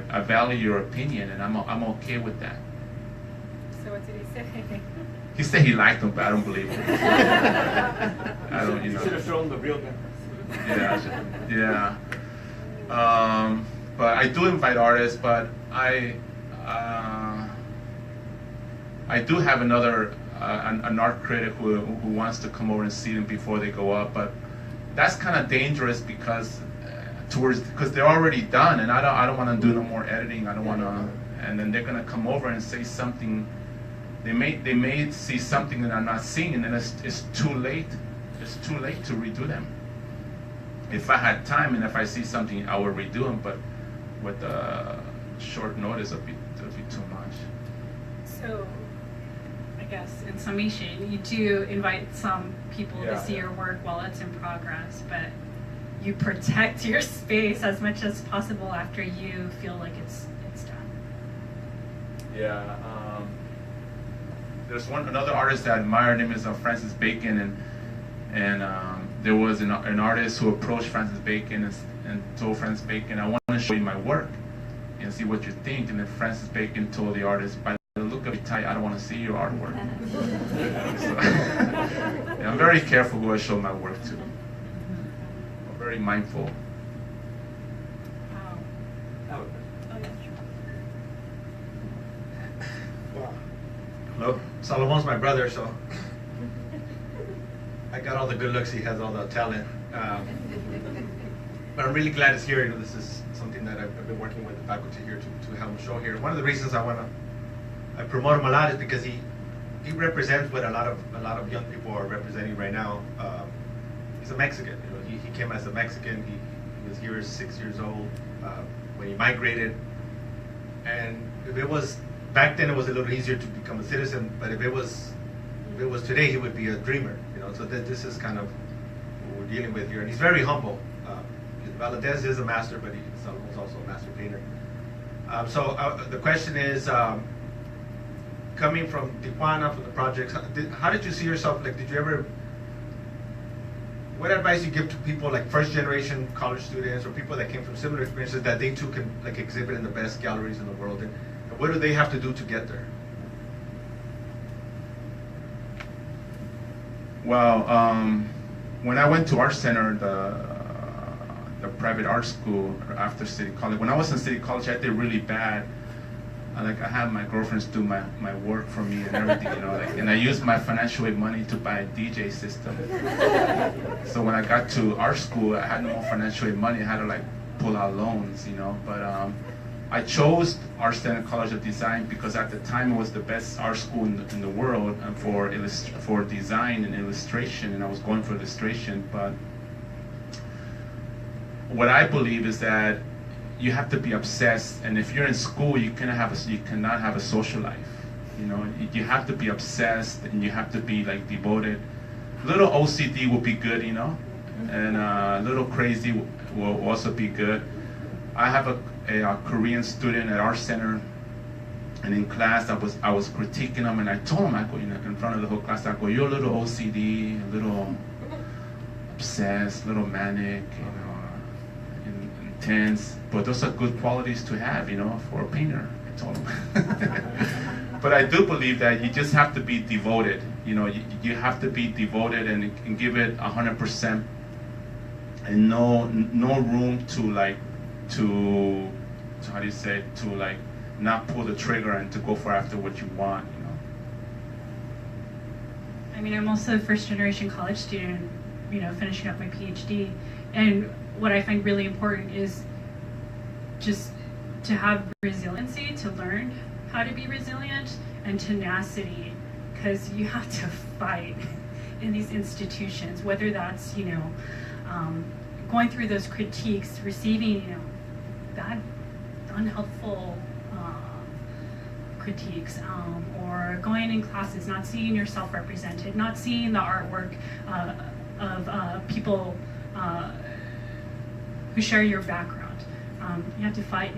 Speaker 3: I value your opinion, and I'm okay with that.
Speaker 5: So what did he say?
Speaker 3: He said he liked them, but I don't believe him. I don't,
Speaker 7: You should have shown the real gun.
Speaker 3: Yeah. But I do invite artists, but I do have another an art critic who wants to come over and see them before they go up, but that's kind of dangerous because they're already done, and I don't want to do no more editing. I don't want to, and then they're gonna come over and say something. They may see something that I'm not seeing, and then it's too late. It's too late to redo them. If I had time and if I see something, I would redo them, but with short notice, it'll be too much.
Speaker 2: So, I guess in summation, you do invite some people to see your work while it's in progress, but you protect your space as much as possible after you feel like it's done.
Speaker 3: Yeah. There's another artist that I admire. Her name is Francis Bacon, and there was an artist who approached Francis Bacon and told Francis Bacon, I want to show you my work and see what you think. And then Francis Bacon told the artist, by the look of your tie, I don't want to see your artwork. So, I'm very careful who I show my work to. I'm very mindful.
Speaker 7: Hello, Salomon's my brother, so I got all the good looks. He has all the talent. But I'm really glad he's here. This is something that I've been working with the faculty here to help show here. One of the reasons I promote him a lot is because he represents what a lot of young people are representing right now. He's a Mexican. He came as a Mexican. He was here 6 years old when he migrated, and if it was back then, it was a little easier to become a citizen. But if it was today, he would be a dreamer. So this is kind of what we're dealing with here, and he's very humble. Valadez is a master, but Salomon's also a master painter. So the question is, coming from Tijuana for the projects, how did you see yourself? Like, did you ever? What advice you give to people like first generation college students or people that came from similar experiences that they too can like exhibit in the best galleries in the world? And what do they have to do to get there?
Speaker 3: Well, when I went to Art Center, the private art school after City College, when I was in City College, I did really bad. I have my girlfriends do my work for me and everything, you know, like, and I use my financial aid money to buy a DJ system. So when I got to art school, I had no more financial aid money. I had to like pull out loans, you know. But I chose Art Center College of Design because at the time it was the best art school in the world for design and illustration, and I was going for illustration. But what I believe is that you have to be obsessed, and if you're in school, you cannot have a social life. You know, you have to be obsessed, and you have to be like devoted. A little OCD will be good, you know, and a little crazy will also be good. I have a Korean student at Art Center, and in class I was critiquing him, and I told him, I go, you know, in front of the whole class, I go, you're a little OCD, a little obsessed, a little manic, you know. Intense, but those are good qualities to have, you know, for a painter, I told him. But I do believe that you just have to be devoted, you know, you have to be devoted and give it 100%, and no room to like, how do you say, to like not pull the trigger and to go for after what you want, you know.
Speaker 2: I mean, I'm also a first-generation college student, you know, finishing up my PhD, and what I find really important is just to have resiliency, to learn how to be resilient, and tenacity, because you have to fight in these institutions, whether that's, you know, going through those critiques, receiving, you know, bad, unhelpful critiques, or going in classes, not seeing yourself represented, not seeing the artwork of people who share your background. You have to fight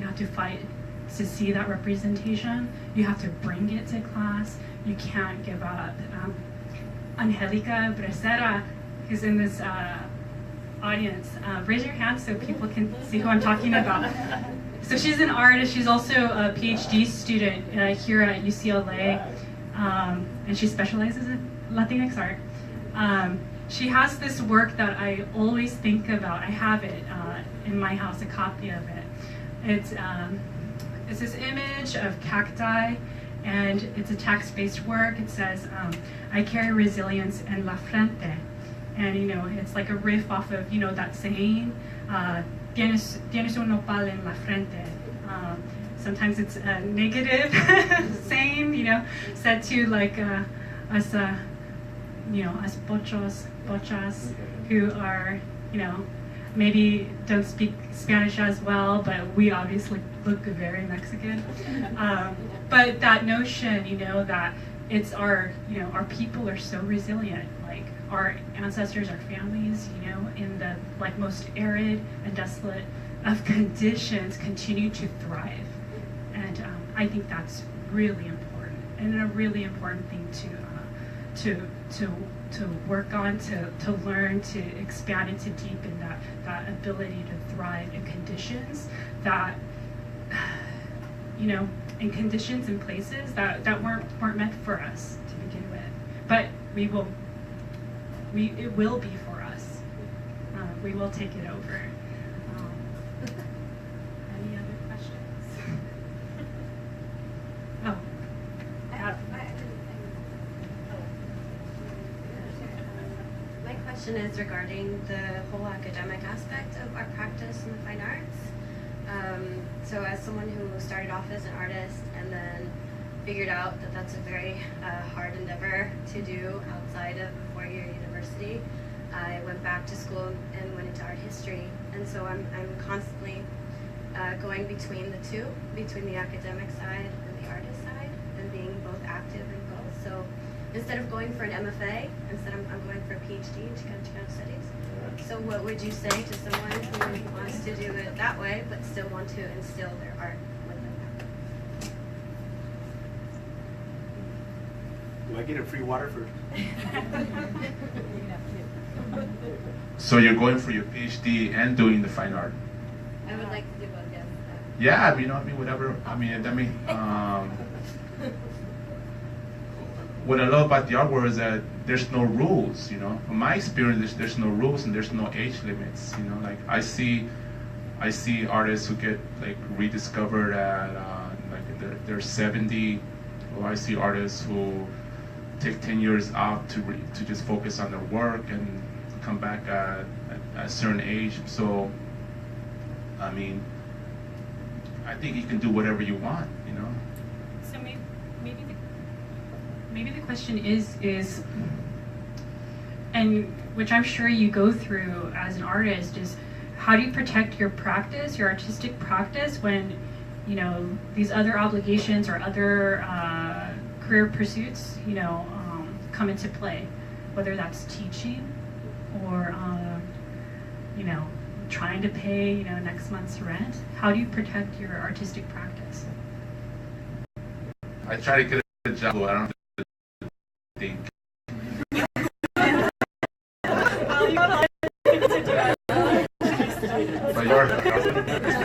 Speaker 2: to see that representation. You have to bring it to class. You can't give up. Angelica Brecera, who's in this audience, raise your hand so people can see who I'm talking about. So she's an artist. She's also a PhD student here at UCLA, and she specializes in Latinx art. She has this work that I always think about. I have it in my house, a copy of it. It's this image of cacti, and it's a text-based work. It says, I carry resilience en la frente. And, you know, it's like a riff off of, you know, that saying, tienes un nopal en la frente. Sometimes it's a negative saying, you know, said to like us, you know, us bochas who are, you know, maybe don't speak Spanish as well, but we obviously look very Mexican. But that notion, you know, that it's our, you know, our people are so resilient. Like our ancestors, our families, you know, in the like most arid and desolate of conditions, continue to thrive. And I think that's really important, and a really important thing to work on, to learn, to expand and to deepen that ability to thrive in conditions that, you know, in conditions and places that weren't meant for us to begin with. But it will be for us. We will take it over. Any other questions? Oh.
Speaker 8: My question is regarding the whole academic aspect of art practice and the fine arts. So as someone who started off as an artist and then figured out that that's a very hard endeavor to do outside of a four-year university, I went back to school and went into art history. And so I'm constantly going between the two, between the academic side and the artist side, and being both active in both. So instead of going for an MFA, I'm going for a PhD in Chicano studies. So what would you say to someone who wants to do it that way, but still want to instill their art within that?
Speaker 7: Do I get a free water for?
Speaker 3: So you're going for your PhD and doing the fine art?
Speaker 8: I would like to do both, yes.
Speaker 3: Yeah, you know, I mean, whatever. I mean, what I love about the art world is that there's no rules, you know. From my experience, there's no rules and there's no age limits, you know. Like I see artists who get like rediscovered at like in there's 70. Well, I see artists who take 10 years out to just focus on their work and come back at a certain age. So, I mean, I think you can do whatever you want, you know.
Speaker 2: So maybe the question is, and which I'm sure you go through as an artist, is how do you protect your practice, your artistic practice, when, you know, these other obligations or other career pursuits, you know, come into play, whether that's teaching or, you know, trying to pay, you know, next month's rent. How do you protect your artistic practice?
Speaker 3: I try to get a job where I don't have to think. But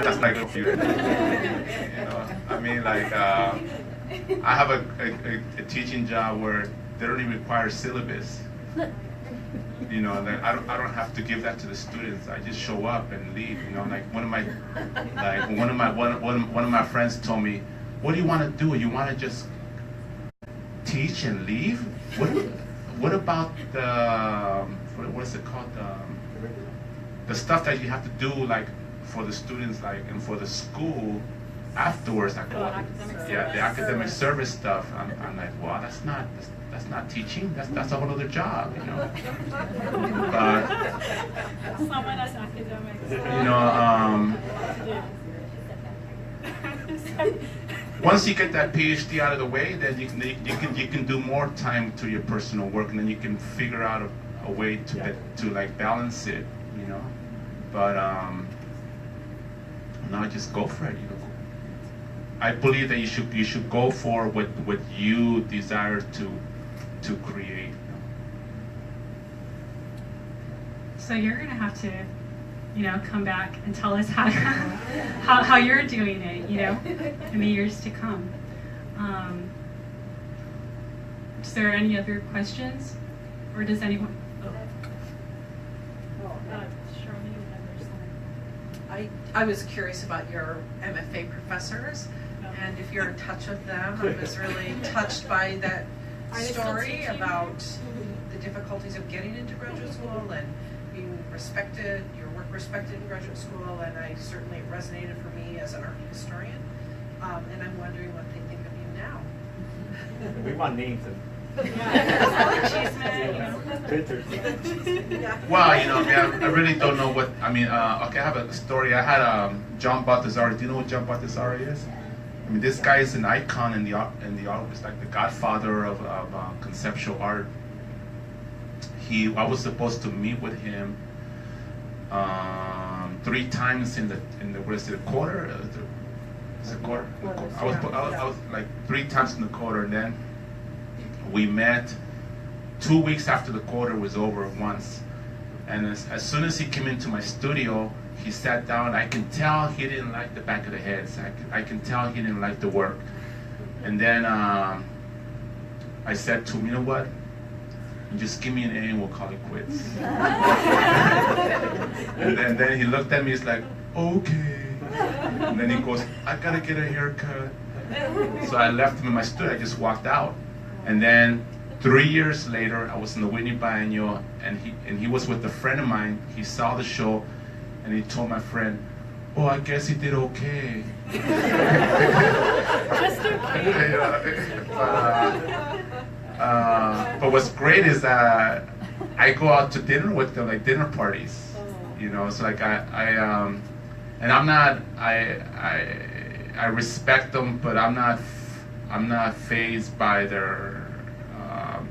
Speaker 3: that's like computer. You know, I mean, like, I have a teaching job where they don't even require syllabus. You know, that I don't have to give that to the students. I just show up and leave. You know, like one of my friends told me, "What do you want to do? You want to just teach and leave? What about the what is it called? The stuff that you have to do, like for the students, like, and for the school afterwards, like, the academic service stuff." I'm like, well, that's not teaching. That's a whole other job, you know.
Speaker 5: Someone as academics.
Speaker 3: You know, once you get that PhD out of the way, then you can do more time to your personal work, and then you can figure out a way to like balance it, you know. But now just go for it. You know. I believe that you should go for what you desire to create.
Speaker 2: So you're gonna have to, you know, come back and tell us how you're doing it, you know, in the years to come. Is there any other questions, or does anyone?
Speaker 1: I was curious about your MFA professors, and if you're in touch with them. I was really touched by that story about the difficulties of getting into graduate school and being respected, your work respected in graduate school, and it resonated for me as an art historian. And I'm wondering what they think of you now.
Speaker 9: We want names and
Speaker 3: Well, you know, I really don't know what, I mean, okay, I have a story. I had John Balthazar. Do you know what John Balthazar is? I mean, this guy is an icon in the art. He's like the godfather of conceptual art. I was supposed to meet with him 3 times in the what is it, a quarter? It's a quarter. I was like 3 times in the quarter, and then we met 2 weeks after the quarter was over once. And as soon as he came into my studio, he sat down. I can tell he didn't like the back of the heads. I can tell he didn't like the work. And then I said to him, you know what? Just give me an A and we'll call it quits. and then he looked at me, he's like, okay. And then he goes, I gotta get a haircut. So I left him in my studio, I just walked out. And then 3 years later, I was in the Whitney Biennial, and he was with a friend of mine. He saw the show, and he told my friend, oh, I guess he did okay.
Speaker 5: Just okay.
Speaker 3: But what's great is that I go out to dinner with them, like dinner parties, you know. So like and I'm not, I respect them, but I'm not fazed by their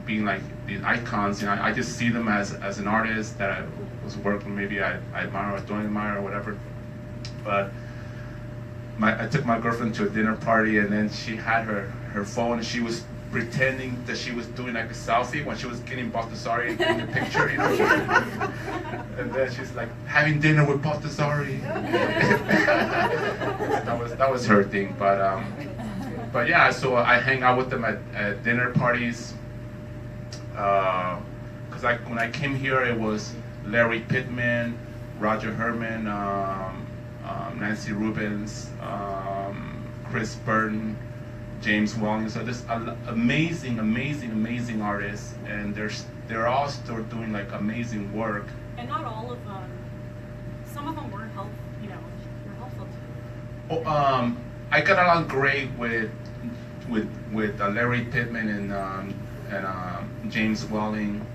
Speaker 3: being like these icons. You know, I just see them as an artist that I was working. Maybe I admire or don't admire or whatever. But I took my girlfriend to a dinner party, and then she had her phone, and she was pretending that she was doing like a selfie when she was getting Balthazar in the picture, you know. And then she's like having dinner with Balthazar. that was her thing, but yeah. So I hang out with them at dinner parties. Because when I came here, it was Larry Pittman, Roger Herman, Nancy Rubens, Chris Burton, James Welling. So there's amazing artists, and they're all still doing like amazing work.
Speaker 5: And not all of them. Some of them were helpful too.
Speaker 3: Oh, I got along great with Larry Pittman and James Welling,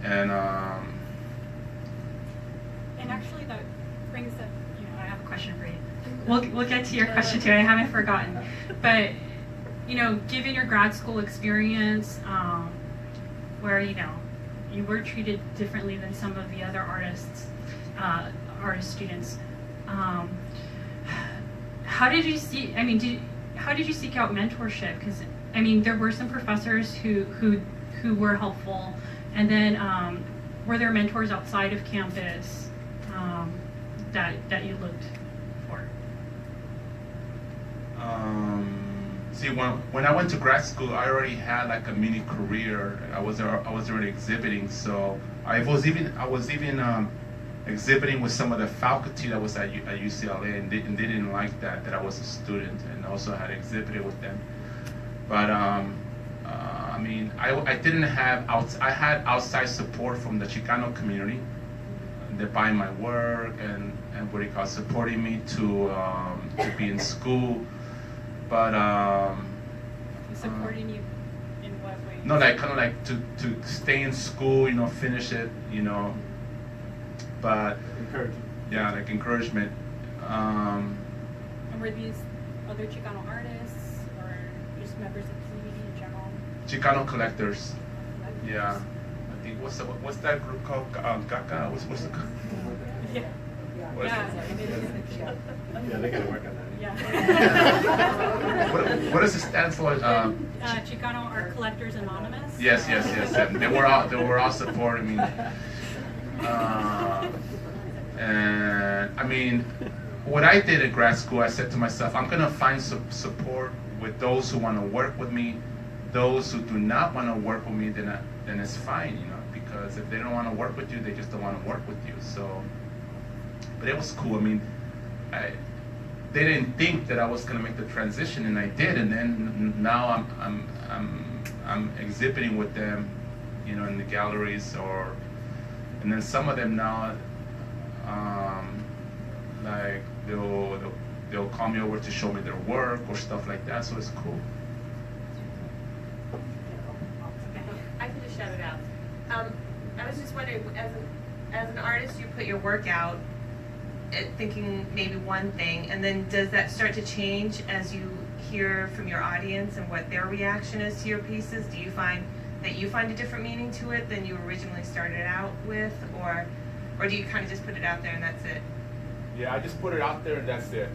Speaker 3: and
Speaker 5: actually that brings up.
Speaker 2: I have a question for you. We'll get to your question too. I haven't forgotten, but given your grad school experience, where you were treated differently than some of the other artist students. How did you see? How did you seek out mentorship? Because there were some professors who were helpful, and then were there mentors outside of campus that you looked for?
Speaker 3: See, when I went to grad school, I already had like a mini career. I was already exhibiting, so I was even exhibiting with some of the faculty that was at UCLA, and they didn't like that I was a student, and also had exhibited with them. But I didn't have I had outside support from the Chicano community. They buy my work and what do you call it, supporting me to be in school. But
Speaker 5: supporting you in what way?
Speaker 3: No, like kind of like to stay in school, finish it, But
Speaker 9: encouragement.
Speaker 3: Yeah, like encouragement.
Speaker 5: And were these other Chicano artists or just members of the community in general?
Speaker 3: Chicano collectors. Yeah, I think what's that group called? Gaga. What's the?
Speaker 5: Yeah.
Speaker 9: Yeah, they gotta work on that.
Speaker 5: Yeah.
Speaker 3: What does it stand for?
Speaker 5: Chicano Art Collectors Anonymous.
Speaker 3: Yes. They were all supporting me. And what I did at grad school, I said to myself, I'm gonna find some support with those who want to work with me. Those who do not want to work with me, then it's fine, because if they don't want to work with you, they just don't want to work with you. So, but it was cool. They didn't think that I was gonna make the transition, and I did. And then now I'm exhibiting with them, in the galleries, and then some of them now, like they'll call me over to show me their work or stuff like that. So it's cool.
Speaker 10: I can just shout it out. I was just wondering, as an artist, you put your work out thinking maybe one thing, and then does that start to change as you hear from your audience and what their reaction is to your pieces? Do you find that you find a different meaning to it than you originally started out with, or do you kind of just put it out there and that's it?
Speaker 3: Yeah, I just put it out there and that's it.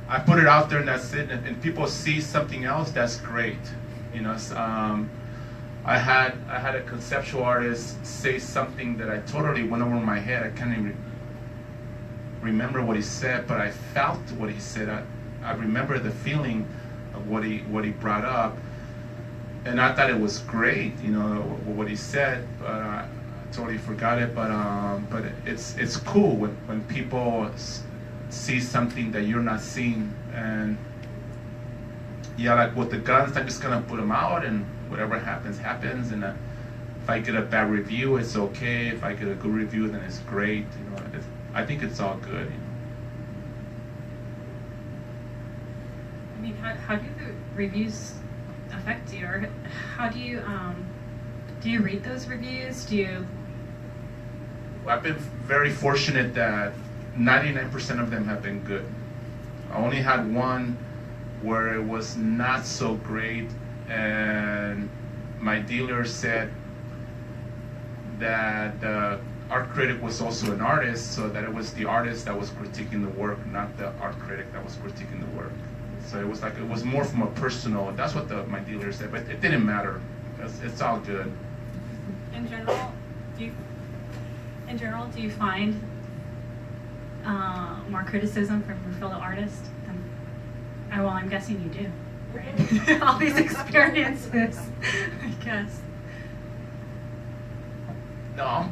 Speaker 3: I put it out there and that's it, and people see something else, that's great. I had a conceptual artist say something that I totally went over my head. I can't even remember what he said, but I felt what he said. I remember the feeling of what he brought up, and I thought it was great, what he said. But I totally forgot it. But it's cool when people see something that you're not seeing. And yeah, like with the guns, I'm just gonna put them out, and whatever happens, happens. And if I get a bad review, it's okay. If I get a good review, then it's great. I think it's all good.
Speaker 2: How do the reviews affect you, or how do you read those reviews?
Speaker 3: I've been very fortunate that 99% of them have been good. I only had one where it was not so great, and my dealer said that the art critic was also an artist, so that it was the artist that was critiquing the work, not the art critic that was critiquing the work. So it was more from a personal. That's what my dealer said, but it didn't matter. It's all good.
Speaker 2: In general, do you find more criticism from your fellow artists? Well, I'm guessing you do, right? All these experiences, I guess.
Speaker 3: No,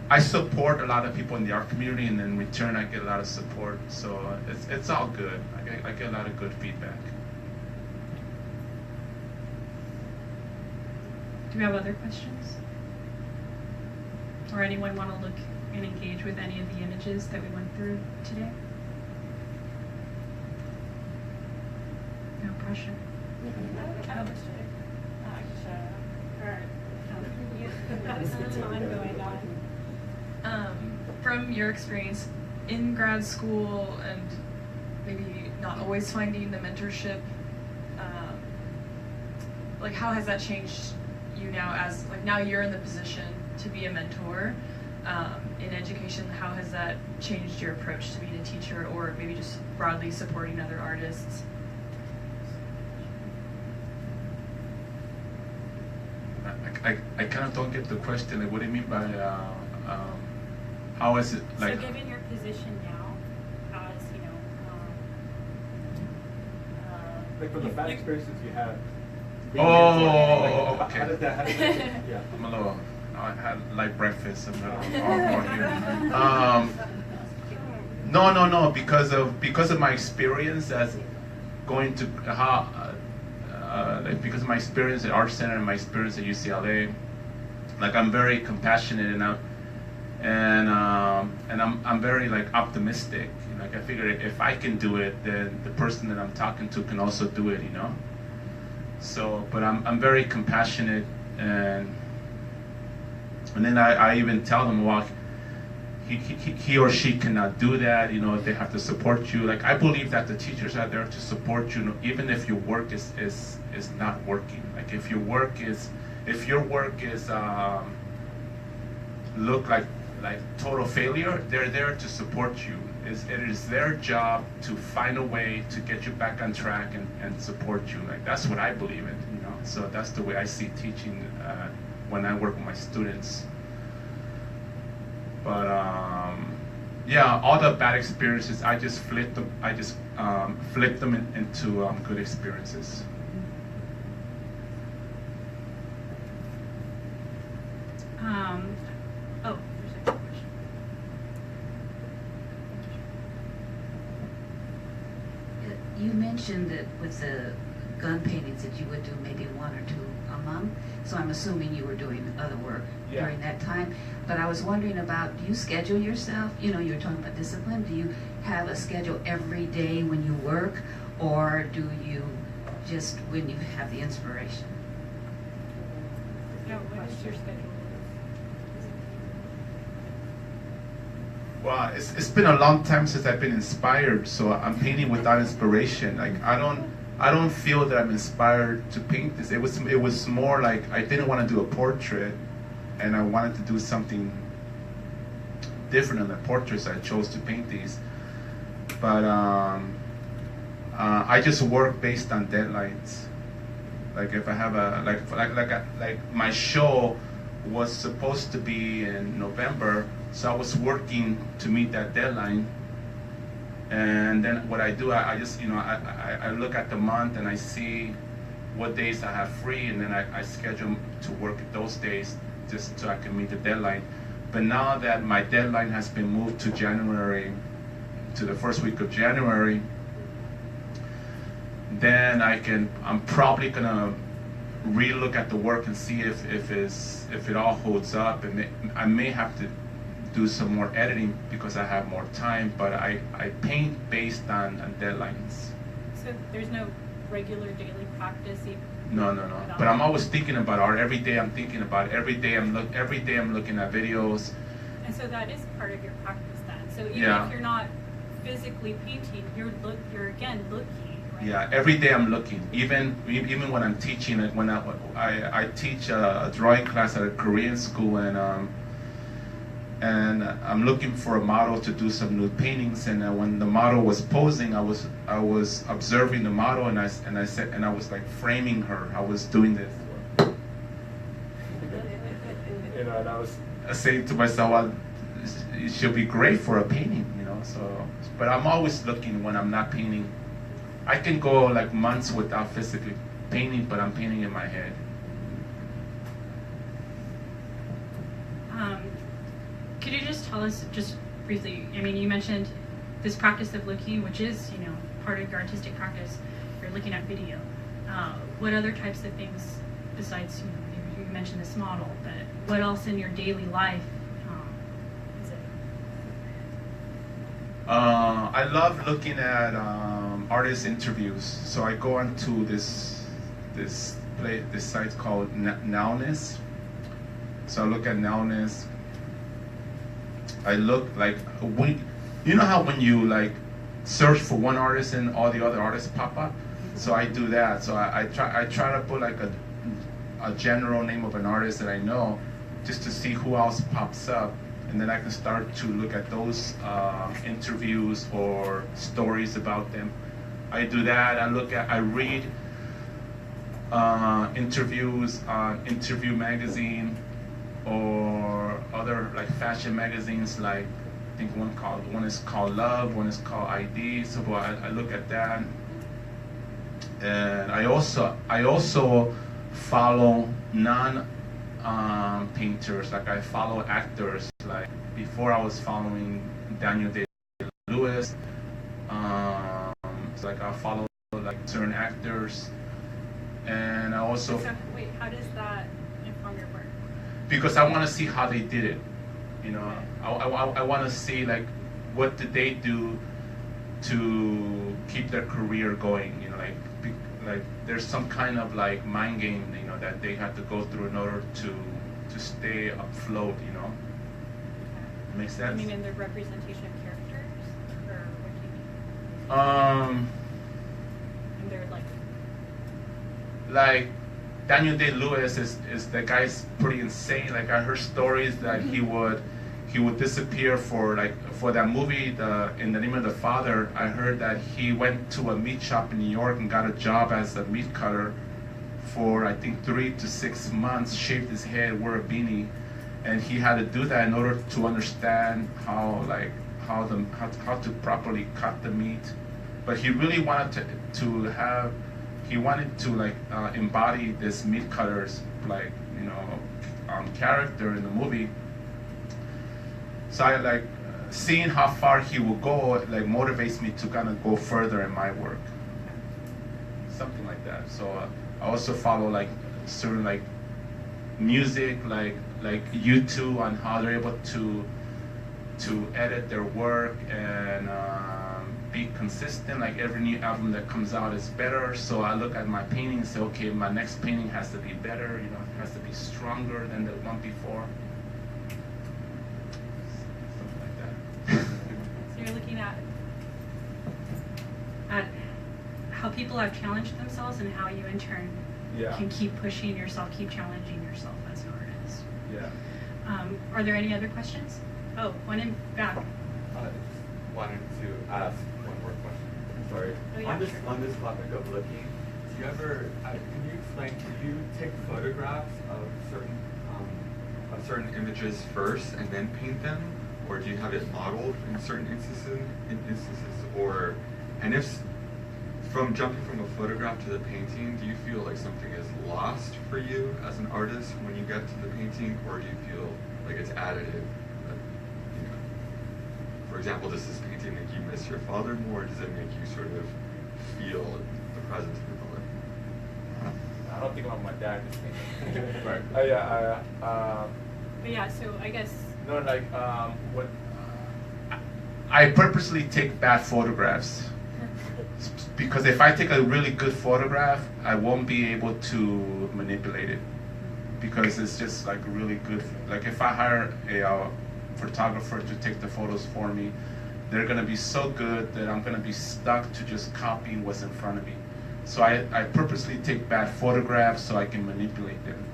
Speaker 3: I I support a lot of people in the art community, and in return I get a lot of support. So it's all good. I get a lot of good feedback.
Speaker 2: Do we have other questions? Or anyone want to look and engage with any of the images that we went through today? No pressure.
Speaker 5: I have a question. How's the time going on?
Speaker 11: From your experience in grad school and maybe not always finding the mentorship, like how has that changed you now as, like now you're in the position to be a mentor in education? How has that changed your approach to being a teacher or maybe just broadly supporting other artists?
Speaker 3: I kind of don't get the question. Like, what do you mean by how is it like?
Speaker 5: So given your position now, as you know,
Speaker 9: like from the bad experiences you had.
Speaker 3: Oh, okay.
Speaker 9: How did that? Yeah.
Speaker 3: I'm a little. I had light breakfast. I'm not all here. No. Because of my experience as going to because of my experience at Art Center and my experience at UCLA, like I'm very compassionate and I'm very like optimistic. You know, like I figure if I can do it, then the person that I'm talking to can also do it. You know. So, but I'm very compassionate and then I even tell them, well, he or she cannot do that. You know, they have to support you. Like I believe that the teachers are there to support you, even if your work is not working. Like if your work is look like total failure, they're there to support you. It is their job to find a way to get you back on track and support you. Like that's what I believe in. You know, so that's the way I see teaching when I work with my students. But yeah, all the bad experiences, I just flip them. I just flip them into good experiences.
Speaker 2: Oh, there's a question.
Speaker 12: You mentioned that with the gun paintings that you would do maybe one or two a month. So I'm assuming you were doing other work during that time. But I was wondering about, do you schedule yourself? You know, you were talking about discipline. Do you have a schedule every day when you work, or do you just when you have the inspiration?
Speaker 5: Yeah, what is your schedule?
Speaker 3: Well, it's been a long time since I've been inspired, so I'm painting without inspiration. Like I don't feel that I'm inspired to paint this. It was more like I didn't want to do a portrait, and I wanted to do something different than the portraits. I chose to paint these, but I just work based on deadlines. Like if I have like my show was supposed to be in November. So I was working to meet that deadline, and then what I do, I just, you know, I look at the month and I see what days I have free, and then I schedule to work those days just so I can meet the deadline. But now that my deadline has been moved to January, to the first week of January, then I'm probably gonna re-look at the work and see if it all holds up, and I may have to do some more editing because I have more time, but I paint based on deadlines.
Speaker 5: So there's no regular daily practice?
Speaker 3: No. But I'm always thinking about art. Every day I'm thinking about it. Every day I'm looking at videos.
Speaker 5: And so that is part of your practice then. So even
Speaker 3: Yeah.
Speaker 5: if you're not physically painting, you're again looking. Right?
Speaker 3: Yeah, every day I'm looking. Even when I'm teaching, when I teach a drawing class at a Korean school, and I'm looking for a model to do some nude paintings. And when the model was posing, I was observing the model, and I was like framing her. I was doing this. You know, and I was saying to myself, well, she'll be great for a painting, you know. So, but I'm always looking when I'm not painting. I can go like months without physically painting, but I'm painting in my head.
Speaker 2: Could tell us just briefly, I mean, you mentioned this practice of looking, which is, part of your artistic practice. You're looking at video. What other types of things besides, you mentioned this model, but what else in your daily life is it?
Speaker 3: I love looking at artist interviews. So I go onto this site called Nowness. So I look at Nowness. I look like you know how when you like search for one artist and all the other artists pop up. So I do that. So I try to put like a general name of an artist that I know, just to see who else pops up, and then I can start to look at those interviews or stories about them. I do that. I read interviews on Interview magazine or other like fashion magazines, like I think one is called Love, one is called ID. So I look at that, and I also follow painters. Like I follow actors. Like before, I was following Daniel Day-Lewis. So like I follow like certain actors, and I also.
Speaker 5: So wait, how does that inform your work?
Speaker 3: Because I want to see how they did it. I want to see like what did they do to keep their career going. Like there's some kind of like mind game, that they had to go through in order to stay afloat. Makes sense?
Speaker 5: You mean in the representation of characters, or what do you mean? And they're
Speaker 3: like Daniel Day-Lewis is the guy's pretty insane. Like I heard stories that he would disappear for that movie, In the Name of the Father. I heard that he went to a meat shop in New York and got a job as a meat cutter for I think 3 to 6 months, shaved his head, wore a beanie, and he had to do that in order to understand how to properly cut the meat. But he really wanted to embody this meat cutter's character in the movie. So I seeing how far he will go motivates me to kind of go further in my work. Something like that. So I also follow certain music like U2 on how they're able to edit their work and be consistent. Like every new album that comes out is better. So I look at my painting and say, okay, my next painting has to be better. It has to be stronger than the one before. Something like that.
Speaker 5: So you're looking at
Speaker 2: how people have challenged themselves and how you in turn can keep pushing yourself, keep challenging yourself as an artist.
Speaker 3: Yeah.
Speaker 2: Are there any other questions? Oh, one in back.
Speaker 13: I wanted to ask one more question. Sorry.
Speaker 5: Oh, yeah,
Speaker 13: On this topic of looking, do you ever, can you explain, do you take photographs of certain images first and then paint them? Or do you have it modeled in certain instances? Or, and if, from jumping from a photograph to the painting, do you feel like something is lost for you as an artist when you get to the painting, or do you feel like it's additive? For example, does this painting make you miss your father more, or does it make you sort of feel the presence of your father?
Speaker 9: I don't think about my dad just painting.
Speaker 13: Right.
Speaker 5: But yeah, so I guess.
Speaker 9: No, what?
Speaker 3: I purposely take bad photographs. Because if I take a really good photograph, I won't be able to manipulate it. Because it's just really good. Like if I hire a photographer to take the photos for me, they're gonna be so good that I'm gonna be stuck to just copying what's in front of me. So I purposely take bad photographs so I can manipulate them.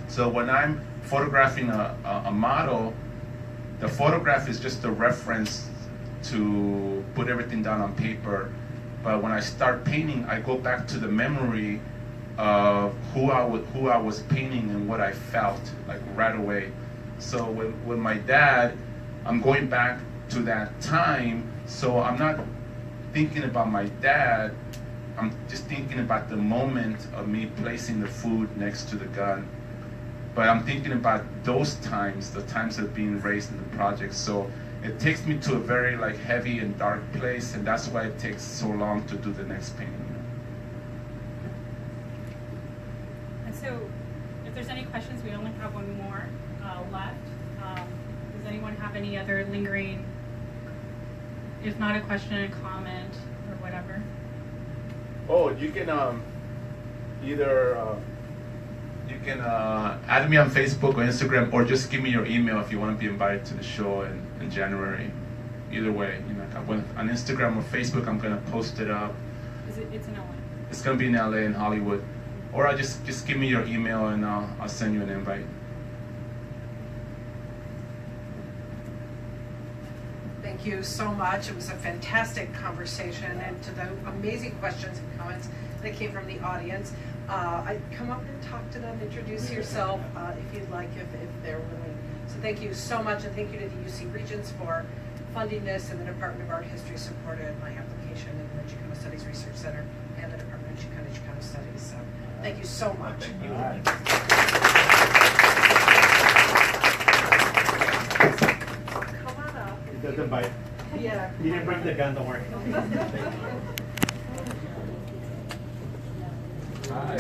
Speaker 3: So when I'm photographing a model, the photograph is just a reference to put everything down on paper. But when I start painting, I go back to the memory of who I was painting and what I felt right away. So with my dad, I'm going back to that time. So I'm not thinking about my dad. I'm just thinking about the moment of me placing the food next to the gun. But I'm thinking about those times, the times that are being raised in the project. So it takes me to a very like heavy and dark place, and that's why it takes so long to do the next painting.
Speaker 2: And so, if there's any questions, we only have one more left. Does anyone have any other lingering, if not a question, a comment, or whatever?
Speaker 3: Oh, you can either you can add me on Facebook or Instagram, or just give me your email if you want to be invited to the show in January. Either way, you know, on Instagram or Facebook, I'm gonna post it up.
Speaker 2: It's in LA.
Speaker 3: It's gonna be in LA and Hollywood, or just give me your email and I'll send you an invite.
Speaker 1: Thank you so much. It was a fantastic conversation, and to the amazing questions and comments that came from the audience. I'd come up and talk to them, introduce yourself if you'd like, if they're willing. So thank you so much, and thank you to the UC Regents for funding this, and the Department of Art History supported my application in the Chicano Studies Research Center and the Department of Chicano Studies. So thank you so much.
Speaker 3: Thank you.
Speaker 1: Come on up.
Speaker 7: It doesn't bite.
Speaker 1: Yeah.
Speaker 7: You didn't bring the gun, don't worry.
Speaker 9: Hi.